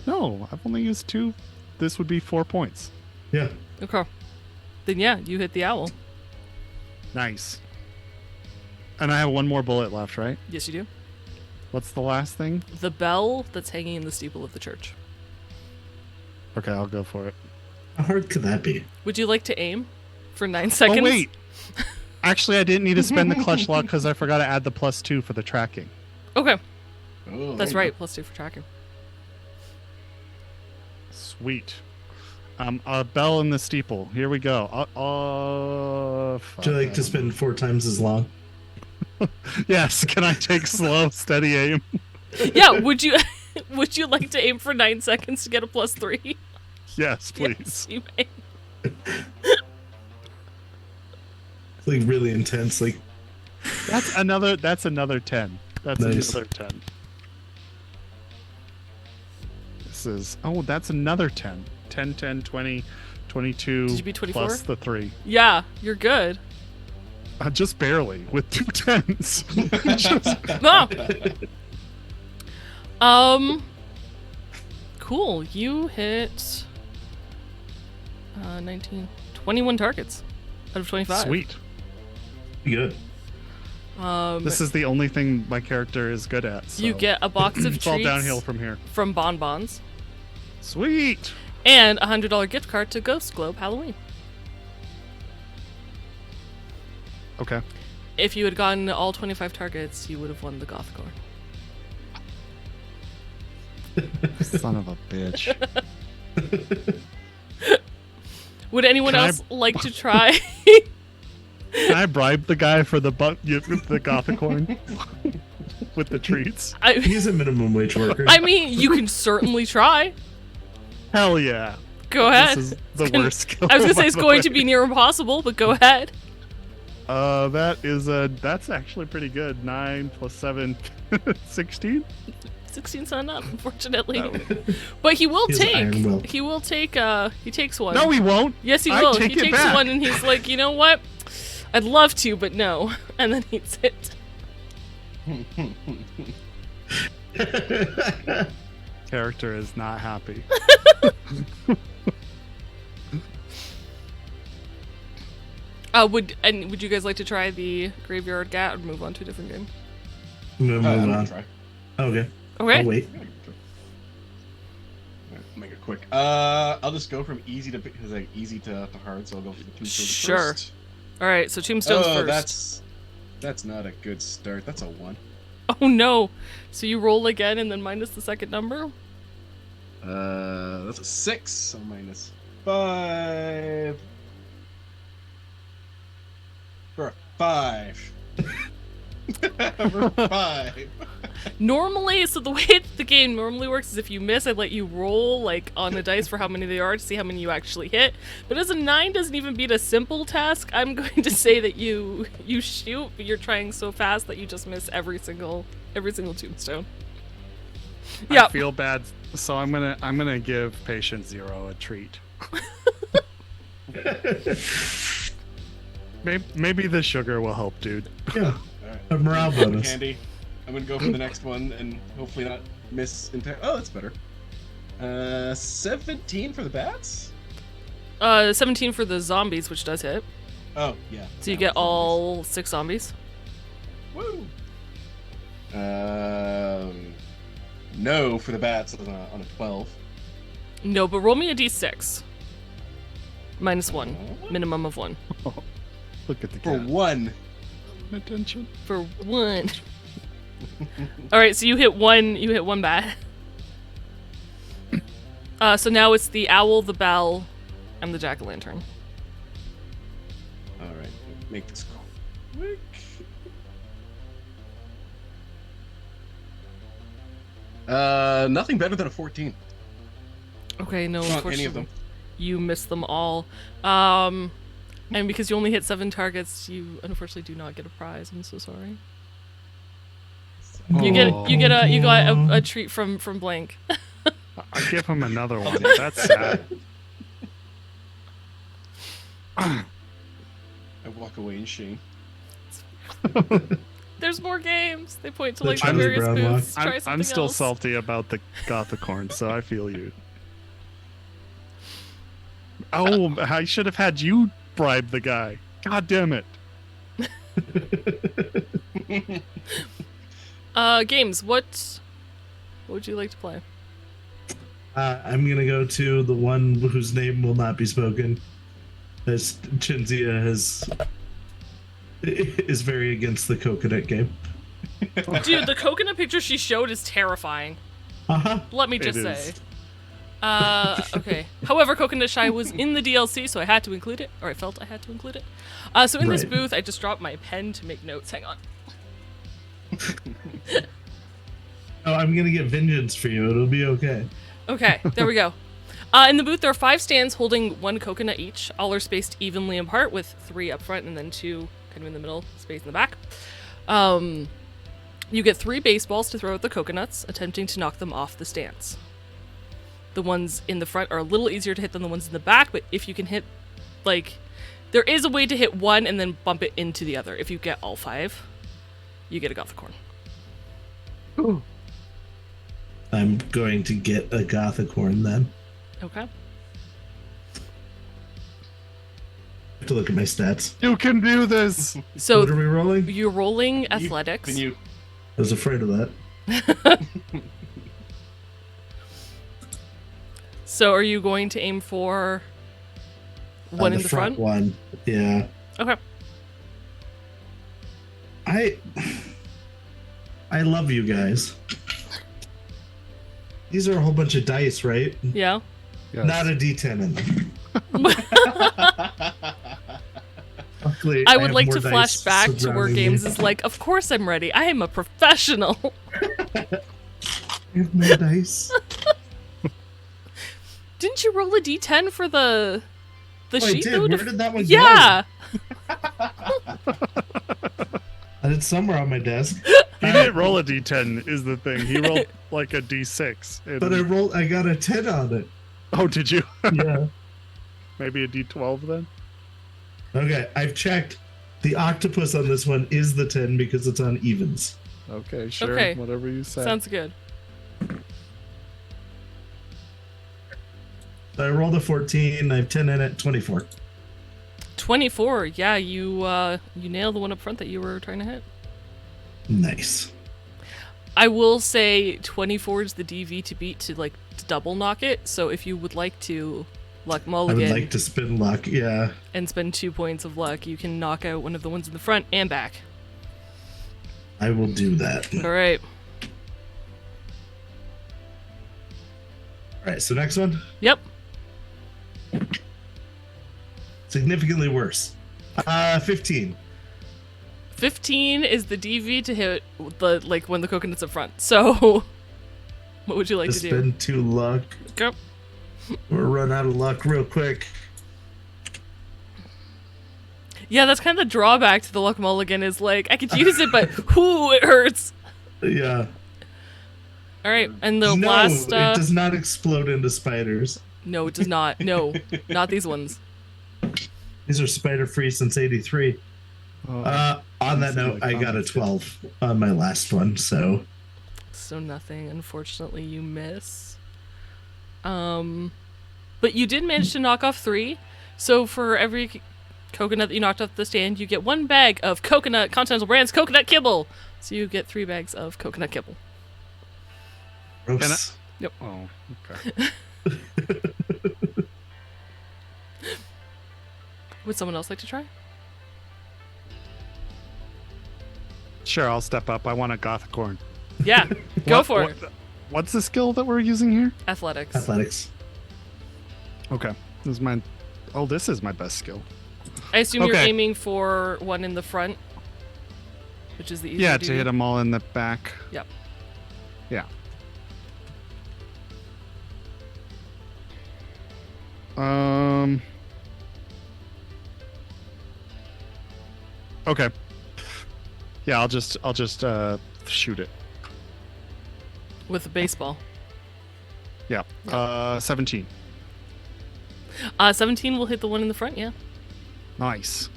No, I've only used 2. This would be 4 points. Yeah. Okay. Then yeah, you hit the owl. Nice. And I have 1 more bullet left, right? Yes, you do. What's the last thing? The bell that's hanging in the steeple of the church. Okay, I'll go for it. How hard could that be? Would you like to aim for 9 seconds? Oh wait. Actually, I didn't need to spend the clutch luck because I forgot to add the +2 for the tracking. Okay, Oh, that's there you right. +2 for tracking. Sweet. A bell in the steeple. Here we go. Would you like to spend 4 times as long? Yes. Can I take slow, steady aim? Yeah. Would you? Would you like to aim for 9 seconds to get a +3? Yes, please. Yes, you may. It's like really intense. Like That's another 10. That's Nice. another 10. This is that's another 10. 10, 10, 20, 22 Did you beat 24? plus the 3. Yeah, you're good. Just barely with 2 10s. Just- No. Cool. You hit 19, 21 targets out of 25. Sweet. good. This is the only thing my character is good at. So. You get a box of It's all treats downhill from here. from Bonbons Sweet. and a $100 gift card to Ghost Globe Halloween. Okay. If you had gotten all 25 targets, you would have won the Gothicorn. Son of a bitch. Would anyone Can I- else like to try? Can I bribe the guy for the Gothicorn with the treats? He's a minimum wage worker. I mean, you can certainly try. Hell yeah. Go ahead. This is the worst skill. I was gonna say by it's the going way. to be near impossible, but go ahead. That's actually pretty good. 9 plus 7, 16. 16's not enough, unfortunately. But he will He has iron will. take. He will take. He takes one. No, he won't. Yes, he I will. take He it takes back. one, and he's like, you know what? I'd love to, but no. And then eats it. Character is not happy. Would you guys like to try the Graveyard Gat or move on to a different game? Move I'm gonna on. try. Okay. Okay. I'll wait. Make it quick. I'll just go from easy to hard. So I'll go for the Tombstone Sure. first. All right, so Tombstone's first. That's not a good start. That's a 1. Oh no! So you roll again and then minus the second number? That's a 6. So minus 5. For a 5. For 5. Normally, so the way the game normally works is if you miss, I let you roll like on the dice for how many they are to see how many you actually hit. But as a 9 doesn't even beat a simple task, I'm going to say that you shoot, but you're trying so fast that you just miss every single tombstone. Yeah. I feel bad, so I'm gonna give patient 0 a treat. Maybe the sugar will help, dude. Yeah. Alright. A morale bonus. Candy. I'm gonna go for the next one and hopefully not miss entire. Oh, that's better. 17 for the bats. 17 for the zombies, which does hit. Oh yeah. So you get all 6 zombies. Woo. No for the bats on a 12. No, but roll me a d6. Minus 1. Minimum of 1. Look at the For cat. 1. Attention. For 1. Alright, so you hit one bat. So now it's the owl, the bell, and the jack-o'-lantern. Alright, make this quick. Nothing better than a 14. Okay, no, Not unfortunately, any of them. you missed them all. And because you only hit 7 targets, you unfortunately do not get a prize. I'm so sorry. You got a treat from Blank. I give him another one. That's sad. I walk away in shame. There's more games. They point to The like the Charlie various Brown booths. one. Try I'm something still else. salty about the Gothicorn, so I feel you. Oh, I should have had you bribe the guy. God damn it. Games. What would you like to play? I'm gonna go to the one whose name will not be spoken, as Chinzia is very against the coconut game. Dude, the coconut picture she showed is terrifying. Let me just It say. is. Okay. However, Coconut Shy was in the DLC, so I had to include it, or I felt I had to include it. So in this Right. booth, I just dropped my pen to make notes. Hang on. Oh, I'm gonna get vengeance for you. It'll be okay. Okay, there we go. In the booth, there are 5 stands holding 1 coconut each. All are spaced evenly apart, with 3 up front and then 2 kind of in the middle, space in the back. You get 3 baseballs to throw at the coconuts, attempting to knock them off the stands. The ones in the front are a little easier to hit than the ones in the back, but if you can hit, like, there is a way to hit one and then bump it into the other. If you get all 5, you get a Gothicorn. Ooh. I'm going to get a Gothicorn then. Okay. I have to look at my stats. You can do this. So What are we rolling? you're rolling athletics. Then you. I was afraid of that. So are you going to aim for one in the front? one. Yeah. Okay. I love you guys. These are a whole bunch of dice, right? Yeah. Yes. Not a D10 in them. Luckily, I would have like more to flash dice back to where surrounding games me. is like, of course I'm ready. I am a professional. I have more dice. Didn't you roll a d10 for the Oh, I sheet did. though? Where did that one go? Yeah. It's somewhere on my desk. He didn't roll a d10 is the thing. He rolled like a d6. and- But I got a 10 on it. Oh, did you? Yeah. Maybe a d12 then? Okay, I've checked. The octopus on this one is the 10 because it's on evens. Okay, sure. Okay. Whatever you say. Sounds good. I rolled a 14. I have 10 in it. 24. 24. Yeah, you nailed the one up front that you were trying to hit. Nice. I will say 24 is the DV to beat to like to double knock it. So if you would like to luck mulligan, I would like to spin luck. Yeah. and spend 2 points of luck, you can knock out one of the ones in the front and back. I will do that. All right. All right. So next one. Yep. Significantly worse. 15. 15 is the DV to hit the like when the coconut's up front. So what would you like to do? Spend 2 luck. Go. We'll run out of luck real quick. Yeah, that's kind of the drawback to the luck mulligan is like I could use it, but whoo, it hurts. Yeah. All right, and the No, last. it does not explode into spiders. No, it does not. No, not these ones. These are spider free since '83. On that note, I got a 12 on my last one, so. So nothing. Unfortunately, you miss. But you did manage to knock off 3. So for every coconut that you knocked off the stand, you get 1 bag of coconut Continental Brands coconut kibble. So you get 3 bags of coconut kibble. Gross. Yep. Oh, okay. Would someone else like to try? Sure, I'll step up. I want a Gothicorn. Yeah, go for it. What's the skill that we're using here? Athletics. Athletics. Okay. This is my... Oh, this is my best skill. I assume you're Okay. aiming for one in the front, which is the easier Yeah, to to do. hit them all in the back. Yep. Yeah. Okay. Yeah, I'll just shoot it. With a baseball. Yeah. 17. 17 will hit the one in the front, yeah. Nice.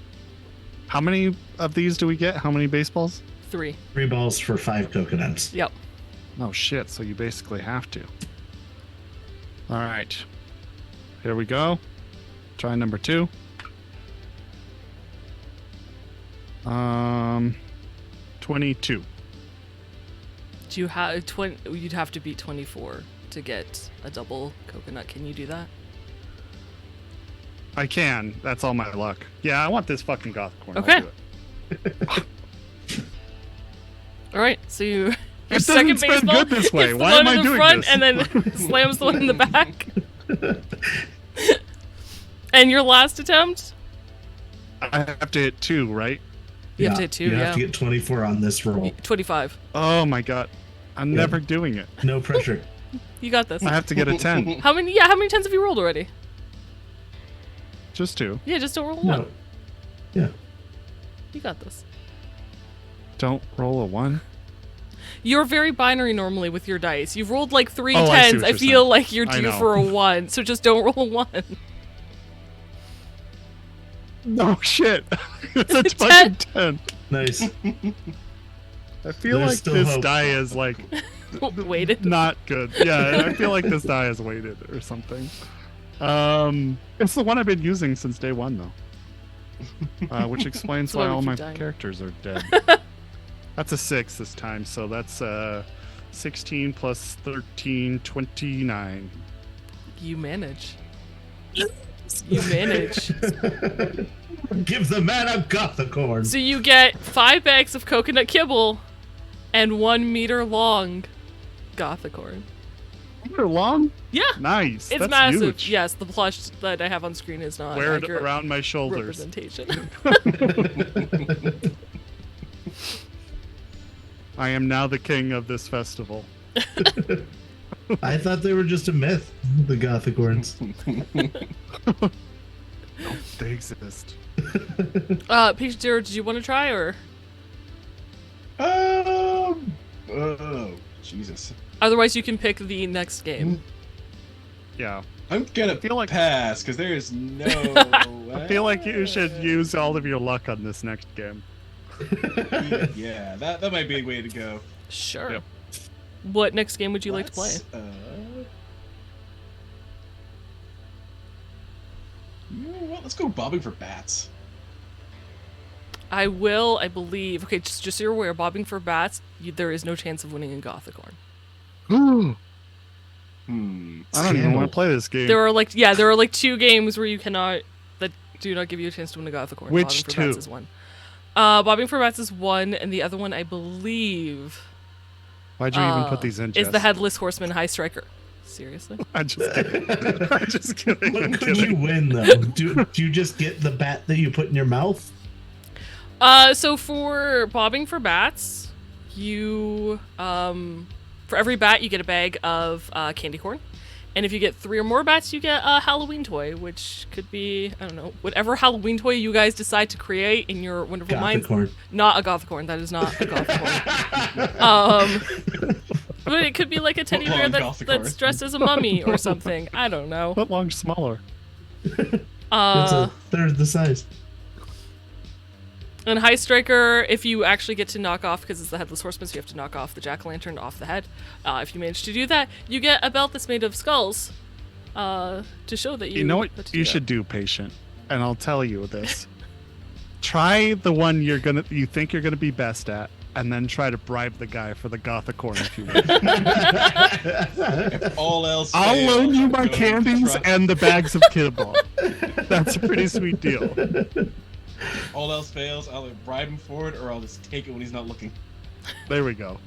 How many of these do we get? How many baseballs? 3. 3 balls for 5 coconuts. Yep. Oh shit, so you basically have to. All right. Here we go. Try number 2. 22. Do you have you'd have to beat 24 to get a double coconut. Can you do that? I can. That's all my luck. Yeah, I want this fucking Gothicorn. Okay. I'll do it. All right. So you your It second doesn't spend baseball good this way. hits the Why one am I in the doing front this? and then slams the one in the back. And your last attempt? I have to hit 2, right? You have to hit 2, You yeah. have to get 24 on this roll. 25. Oh my god. I'm Yeah. never doing it. No pressure. You got this. I have to get a 10. How many times have you rolled already? Just 2. Yeah, just don't roll No. one. Yeah. You got this. Don't roll a 1. You're very binary normally with your dice. You've rolled like 3 Oh, I see 10s. what I you're feel saying. like you're I due know. for a 1, so just don't roll a 1. No shit. It's a 10. fucking 10. Nice. I feel There's like still this hope. die is like Waited. not good. Yeah, I feel like this die is weighted or something. It's the one I've been using since day 1 though. Which explains So why why we all keep my dying. characters are dead. That's a 6 this time, so that's 16 plus 13, 29. You manage. You manage. Give the man a Gothicorn. So you get 5 bags of coconut kibble and 1 meter long Gothicorn. Meter long? Yeah, Nice. it's That's massive. huge. Yes, the plush that I have on screen is not Wear it accurate around my shoulders. representation. I am now the king of this festival. I thought they were just a myth, the Gothicorns. They exist. Patient Zero, did you want to try or? Oh, Jesus. Otherwise, you can pick the next game. Yeah. I'm gonna feel like- pass because there is no I feel like you should use all of your luck on this next game. Yeah, that might be a way to go. Sure. Yep. What next game would you like to play? You know what? Let's go bobbing for bats. I believe. Okay, just so you're aware, bobbing for bats, there is no chance of winning in Gothicorn. I don't even want to play this game. There are like 2 games where you cannot, that do not give you a chance to win a Gothicorn. Which Bobbing for Bats 2? is one. Bobbing for Bats is one, and the other one, I believe, Why'd you even put these in, Jess? is the Headless Horseman High Striker. Seriously? I'm just kidding. I'm just kidding. What could you win, though? Do you just get the bat that you put in your mouth? So for bobbing for bats, you for every bat you get a bag of candy corn, and if you get 3 or more bats, you get a Halloween toy, which could be, I don't know, whatever Halloween toy you guys decide to create in your wonderful minds. Gothicorn. Not a Gothicorn. That is not a Gothicorn. But it could be like a teddy bear that's dressed as a mummy or something. I don't know. Foot long smaller. It's a third the size. And High Striker, if you actually get to knock off, because it's the Headless Horseman, so you have to knock off the jack-o'-lantern off the head. If you manage to do that, you get a belt that's made of skulls to show that you. You know what you should do, patient, and I'll tell you this. Try the one you think you're gonna be best at, and then try to bribe the guy for the Gothicorn if you will. If all else I'll fails, loan you I'm my going to candies try- and the bags of Kidball. That's a pretty sweet deal. All else fails, I'll either bribe him for it or I'll just take it when he's not looking. There we go.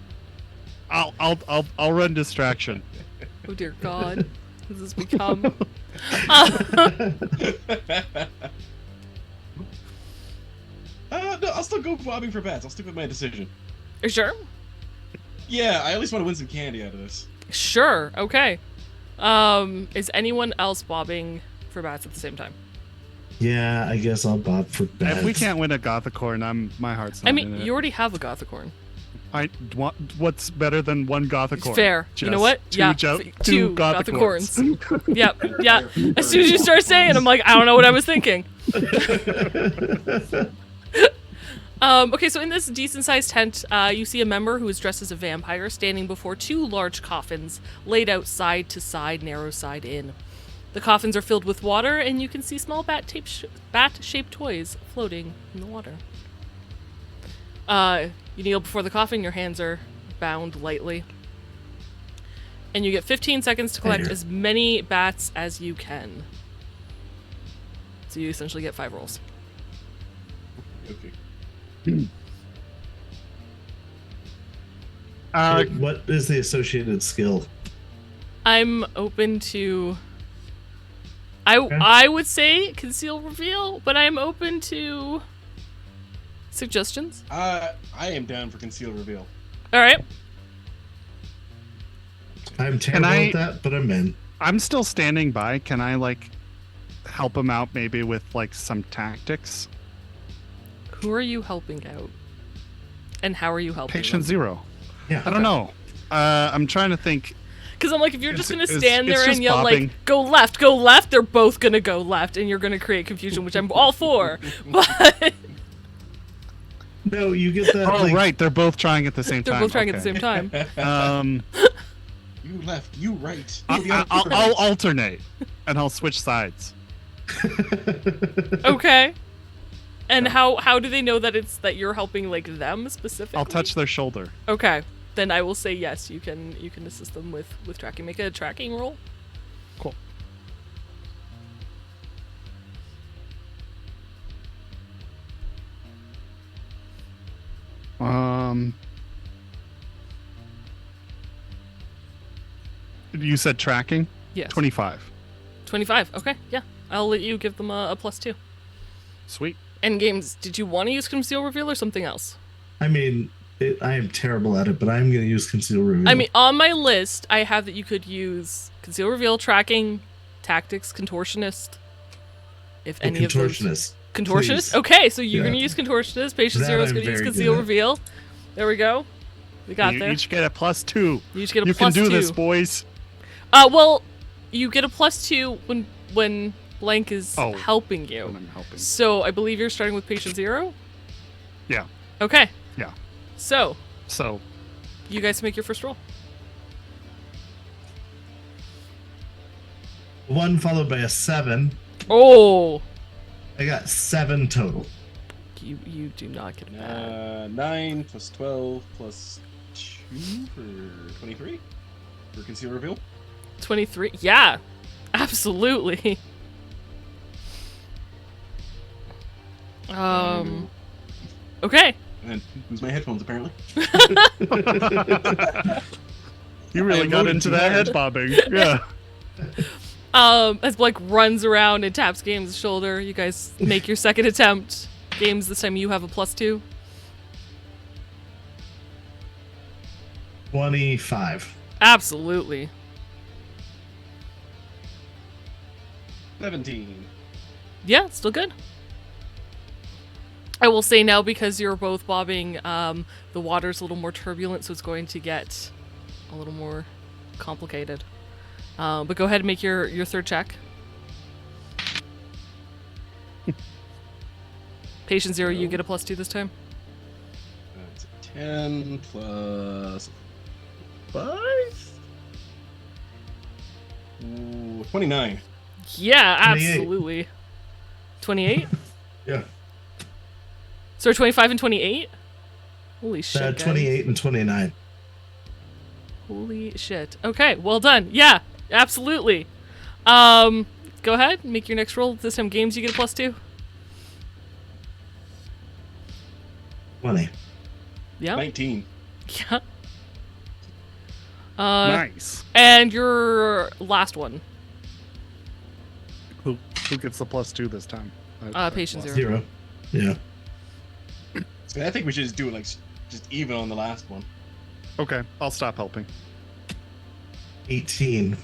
I'll run distraction. Oh dear God, this has become. No, I'll still go bobbing for bats. I'll stick with my decision. Are you sure? Yeah, I at least want to win some candy out of this. Sure. Okay. Is anyone else bobbing for bats at the same time? Yeah, I guess I'll bob for bats. If we can't win a Gothicorn, my heart's not I in mean, it. you already have a Gothicorn. What's better than one Gothicorn? Fair. Jess? You know what? Two two Gothicorns. Yep. Yeah. As soon as you start saying, I'm like, I don't know what I was thinking. Okay, so in this decent-sized tent, you see a member who is dressed as a vampire standing before 2 large coffins laid out side to side, narrow side in. The coffins are filled with water, and you can see small bat-shaped toys floating in the water. You kneel before the coffin, your hands are bound lightly. And you get 15 seconds to collect as many bats as you can. So you essentially get 5 rolls. Okay. What is the associated skill? I'm open to... I would say conceal reveal, but I'm open to suggestions. I am down for conceal reveal. All right. I'm terrible at that, but I'm in. I'm still standing by. Can I help him out maybe with some tactics? Who are you helping out? And how are you helping Patient them? 0. Yeah. I don't know. I'm trying to think. Because I'm like, if you're just going to It's stand there and just yell, bobbing. go left, they're both going to go left, and you're going to create confusion, which I'm all for. But No, you get that. Oh, right. They're both trying at the same they're time. both trying at the same time. You left, you right. I'll alternate, and I'll switch sides. Okay. And how do they know that you're helping them specifically? I'll touch their shoulder. Okay. Then I will say yes, you can assist them with tracking. Make a tracking roll. Cool. You said tracking? Yes. 25. 25. Okay, yeah. I'll let you give them a +2. Sweet. And games, did you want to use conceal reveal or something else? I mean, I am terrible at it, but I'm going to use conceal reveal. I mean, on my list, I have that you could use conceal reveal, tracking, tactics, contortionist. If any of those. Contortionist. Contortionist? Please. Okay, so you're Yeah. going to use contortionist. Patient That 0 is I'm going to use very conceal good at. reveal. There we go. We got You there. each get a +2. You each get a You can +2. do this, boys. Well, you get a +2 when Blank is helping you. I'm helping. So I believe you're starting with patient 0? Yeah. Okay. Yeah. So So you guys make your first roll. 1 followed by a 7. Oh! I got 7 total. You do not get that. 9 plus 12 plus 2 for 23 for conceal reveal. 23? Yeah, absolutely. Okay. And lose my headphones apparently. you really got into that head bobbing. Yeah. As Blake runs around and taps Games' shoulder, you guys make your second attempt. Games, this time you have a +2. 25. Absolutely. 17. Yeah, still good. I will say now, because you're both bobbing, the water's a little more turbulent, so it's going to get a little more complicated. But go ahead and make your third check. Patient 0, you get a +2 this time. That's a 10 plus 5? Ooh, 29. Yeah, 28. absolutely. 28? Yeah. So 25 and 28? Holy shit, guys. 28 and 29. Holy shit. Okay, well done. Yeah, absolutely. Go ahead, make your next roll. This time Games, you get a +2. 20. Yeah. 19. Yeah. Nice. And your last one. Who gets the +2 this time? Patient 0. 0. Yeah. So I think we should just do it like just even on the last one. Okay, I'll stop helping. 18.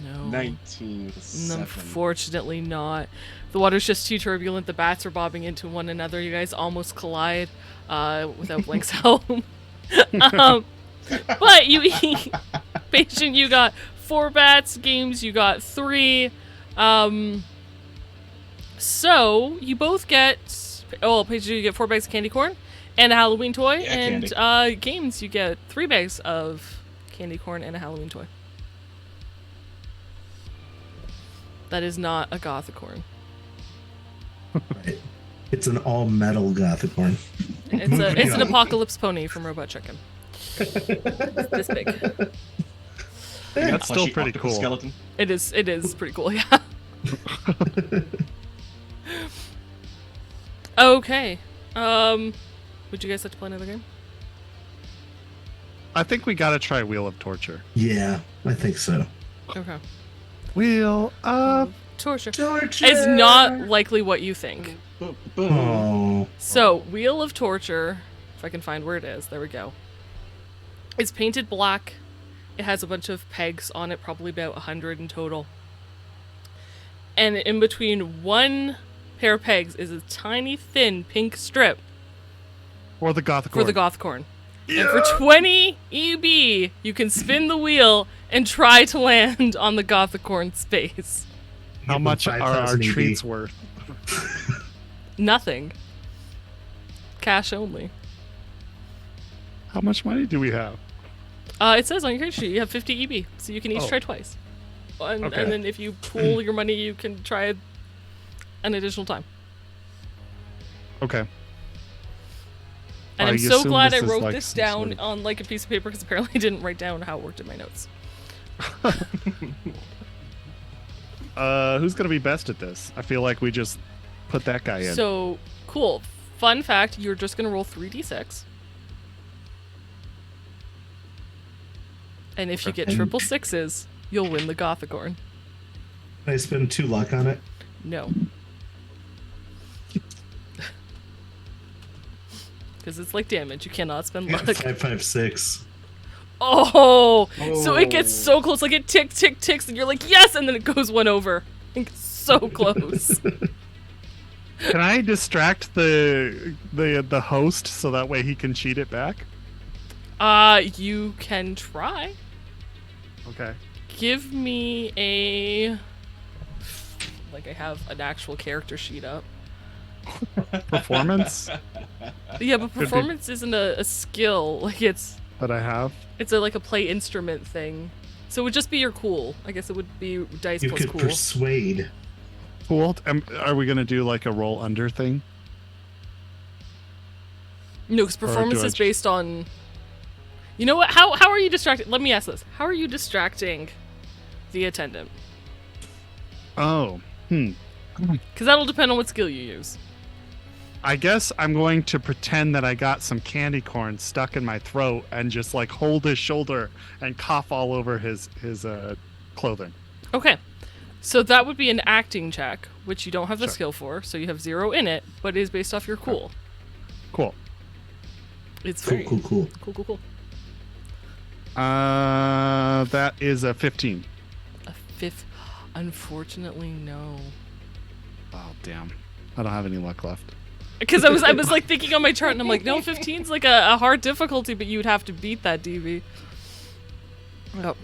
No. 19 with a 7. Unfortunately not. The water's just too turbulent. The bats are bobbing into one another. You guys almost collide without Blank's help. But Patient, you got 4 bats. Games, you got 3. So you both get... Oh, Patient, you get 4 bags of candy corn and a Halloween toy. Yeah, and candy. Games, you get 3 bags of candy corn and a Halloween toy. That is not a Gothicorn. Right. It's an all-metal Gothicorn. It's an apocalypse pony from Robot Chicken. It's this big. That's still Fleshy pretty octopus cool. Skeleton. It is pretty cool, yeah. Okay. Would you guys like to play another game? I think we gotta try Wheel of Torture. Yeah, I think so. Okay. Wheel of Torture. Torture! It's not likely what you think. Oh. So, Wheel of Torture, if I can find where it is, there we go. It's painted black. It has a bunch of pegs on it, probably about 100 in total. And in between one pair of pegs is a tiny, thin pink strip Or the Gothicorn. for the Gothicorn. And for 20 EB, you can spin the wheel and try to land on the Gothicorn space. How much are our 5,000 EV. treats worth? Nothing. Cash only. How much money do we have? It says on your character sheet you have 50 EB, so you can each Oh. try twice. And, Okay. and then if you pool your money, you can try an additional time. Okay. And I I'm so assume glad I this is wrote like this some down sort of- on like a piece of paper because apparently I didn't write down how it worked in my notes. Who's gonna be best at this? I feel like we just put that guy in. So, cool. Fun fact, you're just going to roll 3d6. And if you get And- triple sixes, you'll win the Gothicorn. Can I spend 2 luck on it? No. Because it's like damage. You cannot spend luck. 556. Oh! So it gets so close. Like it ticks, and you're like, yes! And then it goes one over. Like, so close. Can I distract the host so that way he can cheat it back? You can try. Okay. Give me a Like I have an actual character sheet up. Performance Yeah, but performance isn't a skill. Like it's that I have. It's like a play instrument thing. So it would just be your cool. I guess it would be dice You plus could cool. persuade. Cool. Are we gonna do like a roll under thing? No, because performance is based on. You know what? How are you distracting? Let me ask this. How are you distracting the attendant? Oh, Because that'll depend on what skill you use. I guess I'm going to pretend that I got some candy corn stuck in my throat and just like hold his shoulder and cough all over his clothing. Okay. So that would be an acting check, which you don't have the Sure. skill for, so you have 0 in it, but it is based off your cool. Cool. It's Cool, very cool. That is a 15. A 5th. Unfortunately, no. Oh damn! I don't have any luck left. Because I was like thinking on my chart, and I'm like, no, 15's like a hard difficulty, but you would have to beat that DV. Oh.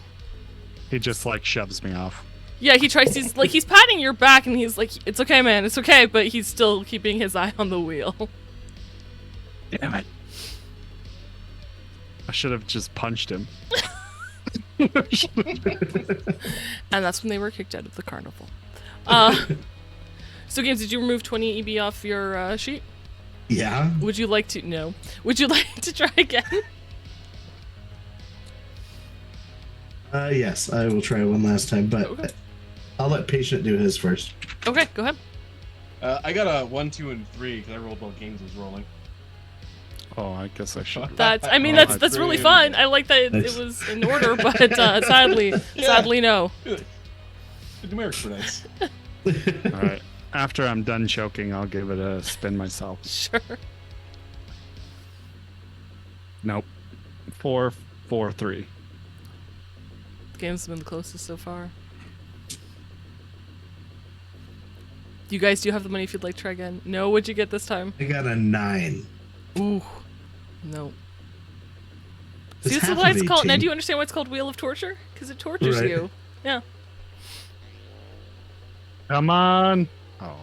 He just like shoves me off. Yeah, he tries. He's patting your back, and he's like, "It's okay, man. It's okay." But he's still keeping his eye on the wheel. Damn it! I should have just punched him. And that's when they were kicked out of the carnival. So, Games, did you remove 20 EB off your sheet? Yeah. Would you like to? No. Would you like to try again? Yes, I will try one last time, but Okay. I'll let Patient do his first. Okay, go ahead. I got a 1, 2, and 3 because I rolled while Games was rolling. Oh, I guess I should. That's that's really great. fun. I like that it Nice. was in order, but sadly, no. The numerics were nice. All right. After I'm done choking, I'll give it a spin myself. Sure. Nope. 4, 4, 3. Games have been the closest so far. You guys do have the money if you'd like to try again. No, what'd you get this time? I got a 9. Ooh, no. It's See, this is half why of it's called. Now, 18. do you understand why it's called Wheel of Torture? Because it tortures Right. you. Yeah. Come on. Oh.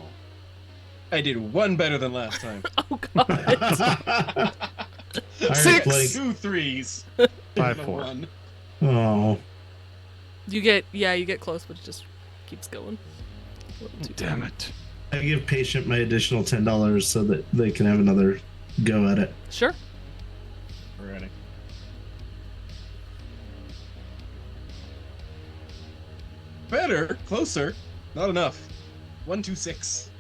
I did 1 better than last time. Oh God. All right, 6. Blake. 2 3s. 5, and a 4. 1. Oh, You get close, but it just keeps going. Damn it. I give Patient my additional $10 so that they can have another go at it. Sure. Alrighty. Better, closer, not enough. 1, 2, 6.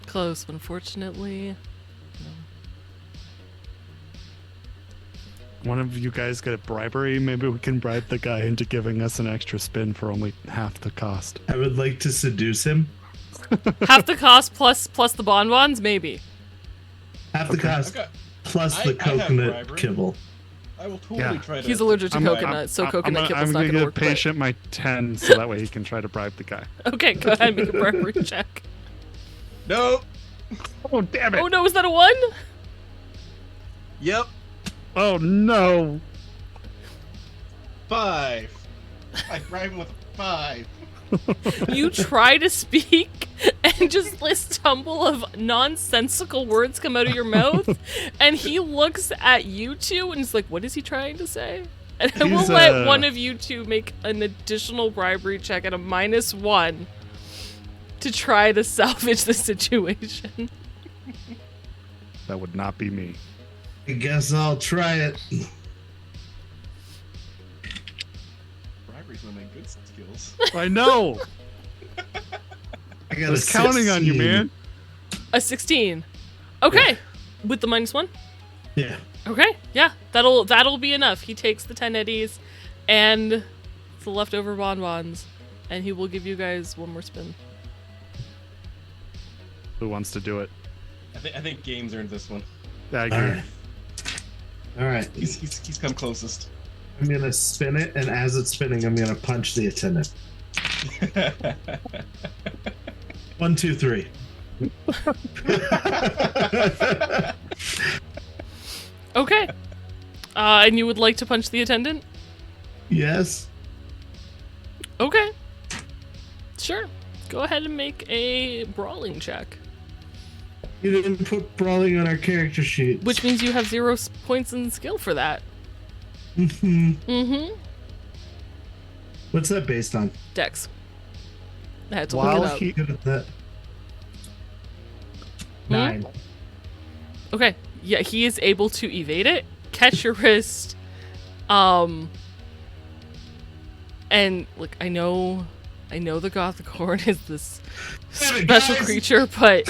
Close, but unfortunately. One of you guys get a bribery. Maybe we can bribe the guy into giving us an extra spin for only half the cost. I would like to seduce him. Half the cost plus the bonbons, maybe. Half the cost Okay. plus I the have coconut bribery. kibble. I will totally Yeah. try to. He's allergic to I'm- coconut, so coconut kibble's I'm not gonna gonna give work. but- Patient my 10 so that way he can try to bribe the guy. Okay, go ahead, make a bribery check. Nope. Oh, damn it. Oh no, is that a 1? Yep. Oh, no. 5. I bribe him with a 5. You try to speak and just this tumble of nonsensical words come out of your mouth, and he looks at you two and is like, what is he trying to say? And I will He's, let one of you two make an additional bribery check at a -1 to try to salvage the situation. That would not be me. I guess I'll try it. Bribery's one of my good skills. I know. I I got was a counting on you, 16. man. A 16. Okay. With the -1? Yeah. Okay, yeah, that'll be enough. He takes the 10 eddies and the leftover bonbons, and he will give you guys one more spin. Who wants to do it? I think Games earned this one. Yeah, I All agree. right. All right. He's come closest. I'm gonna spin it, and as it's spinning, I'm gonna punch the attendant. 1, 2, 3. Okay. And you would like to punch the attendant? Yes. Okay. Go ahead and make a brawling check. You didn't put brawling on our character sheet. Which means you have 0 points in skill for that. What's that based on? Dex. I had to look While it up. he Good at that. 9. Okay. Yeah, he is able to evade it, catch your wrist, and look, I know the Gothicorn is this special creature, but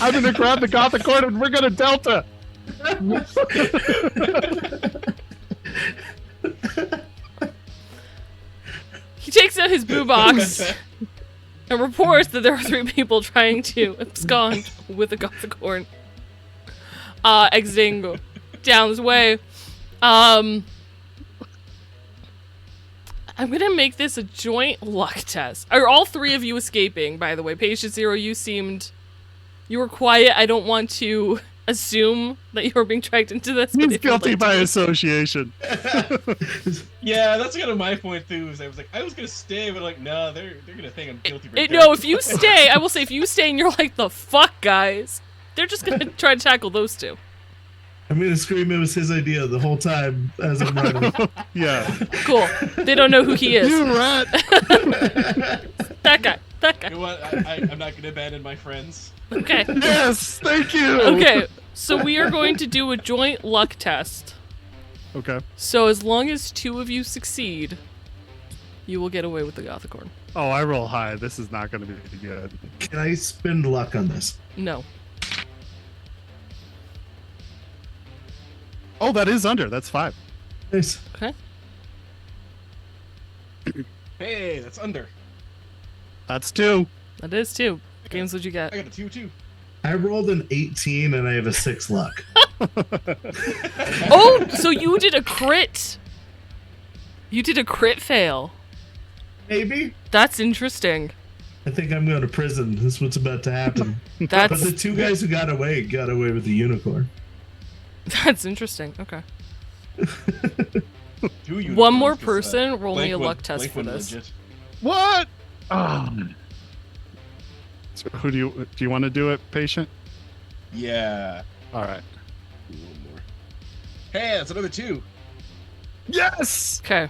I'm gonna grab the Gothicorn and we're gonna Delta. he takes out his boo box and reports that there are 3 people trying to abscond with a Gothicorn, exiting down this way. I'm gonna make this a joint luck test. Are all 3 of you escaping, by the way? Patient Zero, you were quiet. I don't want to assume that you were being dragged into this. He's guilty by association. Yeah, that's kind of my point too. Is I was gonna stay, but like, no, they're gonna think I'm guilty. No, if you stay, I will say, if you stay and you're like, the fuck, guys, they're just gonna try to tackle those 2. I'm gonna scream it was his idea the whole time as I'm running. Yeah. Cool. They don't know who he is. You rat. That guy. You know what? I'm not gonna abandon my friends. Okay. Yes, thank you. Okay. So we are going to do a joint luck test. Okay. So as long as 2 of you succeed, you will get away with the Gothicorn. Oh, I roll high. This is not going to be good. Can I spend luck on this? No. Oh, that is under. That's 5. Nice. Okay. Hey, that's under. That's 2. That is 2. Games, what'd you I get? got a 2-2. I rolled an 18 and I have a 6 luck. Oh, so you did a crit. You did a crit fail. Maybe. That's interesting. I think I'm going to prison. This is what's about to happen. But That's the 2 guys who got away with the unicorn. that's interesting. Okay. 2 unicorns, One more 'cause, person, roll me a Blake luck went- test Blake for went this. legit. What? So who do you want to do it, patient? Yeah. All right. One more. Hey, that's another 2. Yes. Okay.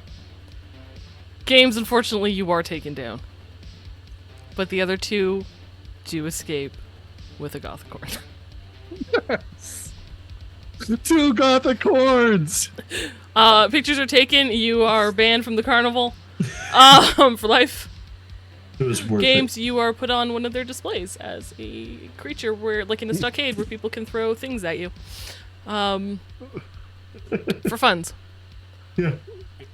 Games, unfortunately, you are taken down. But the other 2 do escape with a Gothicorn. Yes. 2 Gothicorns. Pictures are taken. You are banned from the carnival for life. It was worth Games, you are put on one of their displays as a creature where, like in a stockade, where people can throw things at you. For funds. it.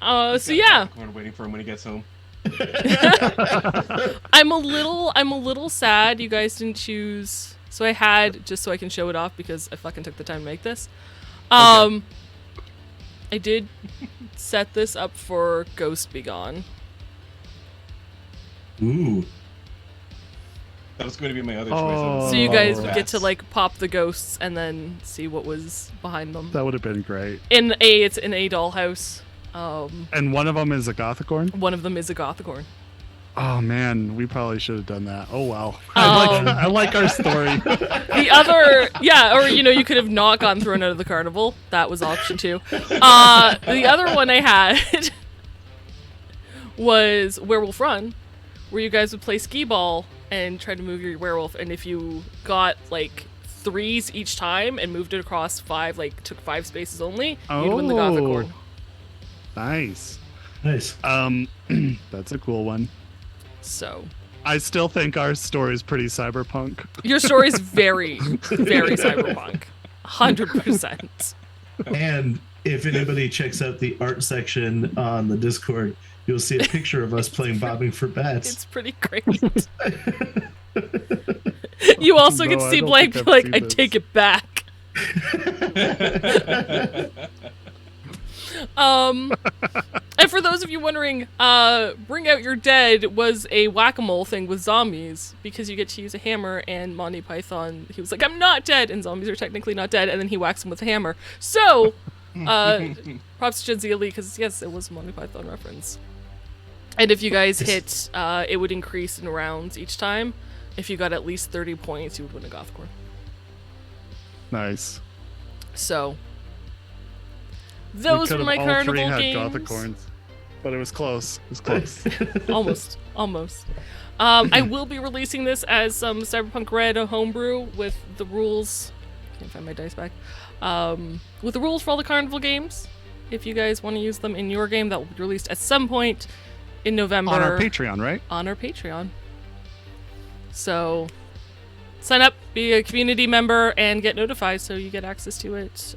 So yeah, I'm waiting for him when he gets home. I'm a little sad you guys didn't choose. So I had, just so I can show it off because I fucking took the time to make this. I did set this up for Ghost Be Gone. Ooh. That was going to be my other Oh. choice. So you guys would Bats. get to like pop the ghosts and then see what was behind them. That would have been great. It's in a dollhouse. And one of them is a Gothicorn? One of them is a Gothicorn. Oh man, we probably should have done that. Oh wow. Um, I like our story. The other, yeah, or you could have not gotten thrown out of the carnival. That was option 2. The other one I had was Werewolf Run, where you guys would play skee ball and try to move your werewolf, and if you got like 3s each time and moved it across 5, like took 5 spaces only, you'd win the Gothicorn. Nice. Nice. That's a cool one. So I still think our story is pretty cyberpunk. your story's very, very cyberpunk. 100%. And if anybody checks out the art section on the Discord, you'll see a picture of us playing Bobbing for Bats. It's pretty great. You also No, get to I see don't Blake think be I've like, seen I this. take it back. And for those of you wondering, Bring Out Your Dead was a whack-a-mole thing with zombies because you get to use a hammer, and Monty Python, he was like, I'm not dead, and zombies are technically not dead, and then he whacks them with a hammer. So, props to Gen Z Elite because yes, it was a Monty Python reference. And if you guys hit, it would increase in rounds each time. If you got at least 30 points, you would win a Gothicorn. Nice. So, those were my carnival games. Gothicorns, but it was close. It was close. Almost. I will be releasing this as some Cyberpunk RED homebrew with the rules. Can't find my dice back. With the rules for all the carnival games. If you guys want to use them in your game, that will be released at some point in November. On our Patreon, right? On our Patreon. So, sign up, be a community member, and get notified so you get access to it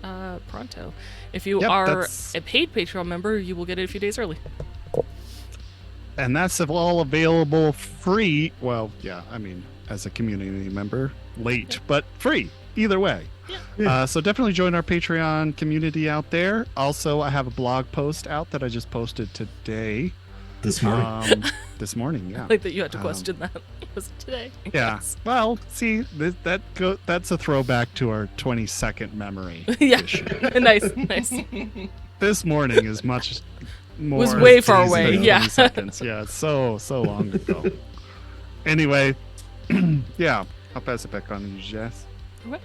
pronto. If you are a paid Patreon member, you will get it a few days early. And that's all available free. Well, yeah, I mean, as a community member, late, but free, either way. Yeah. So definitely join our Patreon community out there. Also, I have a blog post out that I just posted today. This morning. This morning, yeah. Like that you had to question that. Was it today? Yeah. Yes. Well, see, that's a throwback to our 20-second memory. Yeah. issue. Nice. This morning is much more. Was way far easy away. than Yeah. 20 seconds. Yeah, it's so long ago. Anyway, yeah, I'll pass it back on to you, Jess. Okay.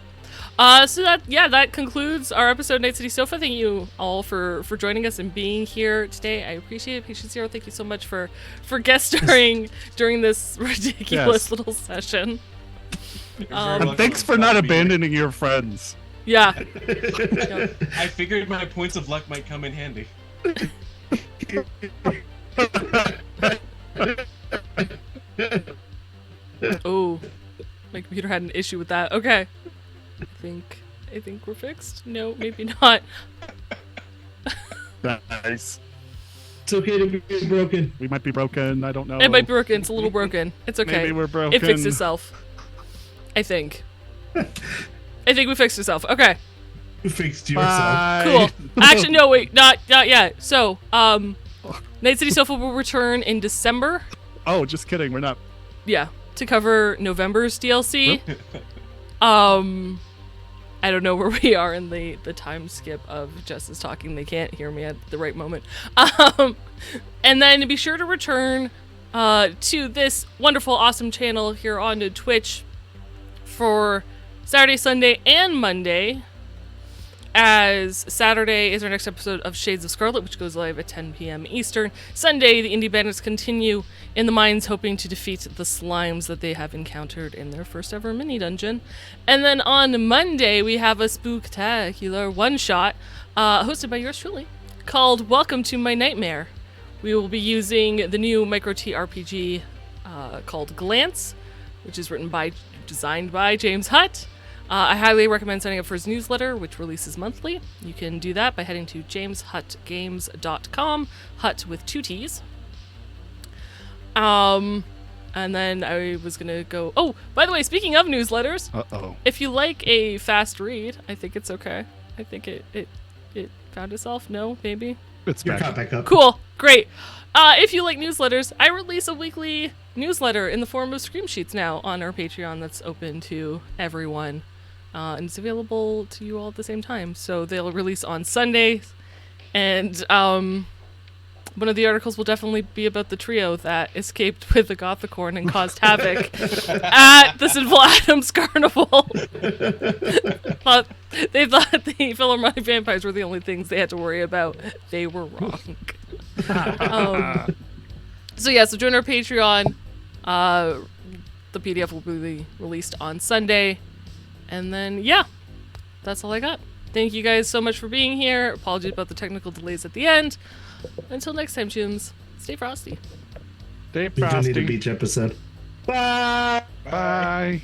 So that concludes our episode of Night City Sofa. Thank you all for joining us and being here today. I appreciate it. Patient Zero, thank you so much for guest starring during this ridiculous little session. And thanks for not abandoning your friends. Yeah. I figured my points of luck might come in handy. Oh, my computer had an issue with that. Okay. I think we're fixed. No, maybe not. Nice. It's okay to be broken. We might be broken. I don't know. It might be broken. It's a little broken. It's okay. Maybe we're broken. It fixed itself. I think. I think we fixed itself. Okay. You fixed Bye. yourself. Cool. Actually, no, wait, not yet. So, Night City Sofa will return in December. Oh, just kidding. We're not. Yeah, to cover November's DLC. I don't know where we are in the time skip of Jess talking. They can't hear me at the right moment. And then be sure to return to this wonderful, awesome channel here on Twitch for Saturday, Sunday, and Monday. As Saturday is our next episode of Shades of Scarlet, which goes live at 10 p.m. Eastern. Sunday, the Indie Bandits continue in the mines, hoping to defeat the slimes that they have encountered in their first ever mini dungeon. And then on Monday, we have a spooktacular one-shot hosted by yours truly called Welcome to My Nightmare. We will be using the new micro TRPG called Glance, which is designed by James Hutt. I highly recommend signing up for his newsletter, which releases monthly. You can do that by heading to jameshuttgames.com, Hutt with 2 T's. And then I was going to go... Oh, by the way, speaking of newsletters, if you like a fast read, I think it's okay. I think it found itself. No, maybe? It's back up. Cool. Great. If you like newsletters, I release a weekly newsletter in the form of Screamsheets now on our Patreon that's open to everyone. And it's available to you all at the same time. So they'll release on Sundays. And one of the articles will definitely be about the trio that escaped with the Gothicorn and caused havoc at the Sinful Adams carnival. They thought the Philharmonic vampires were the only things they had to worry about. They were wrong. So join our Patreon. The PDF will be released on Sunday. And then, that's all I got. Thank you guys so much for being here. Apologies about the technical delays at the end. Until next time, Chums, stay frosty. Stay We do need a frosty. beach episode. Bye. Bye.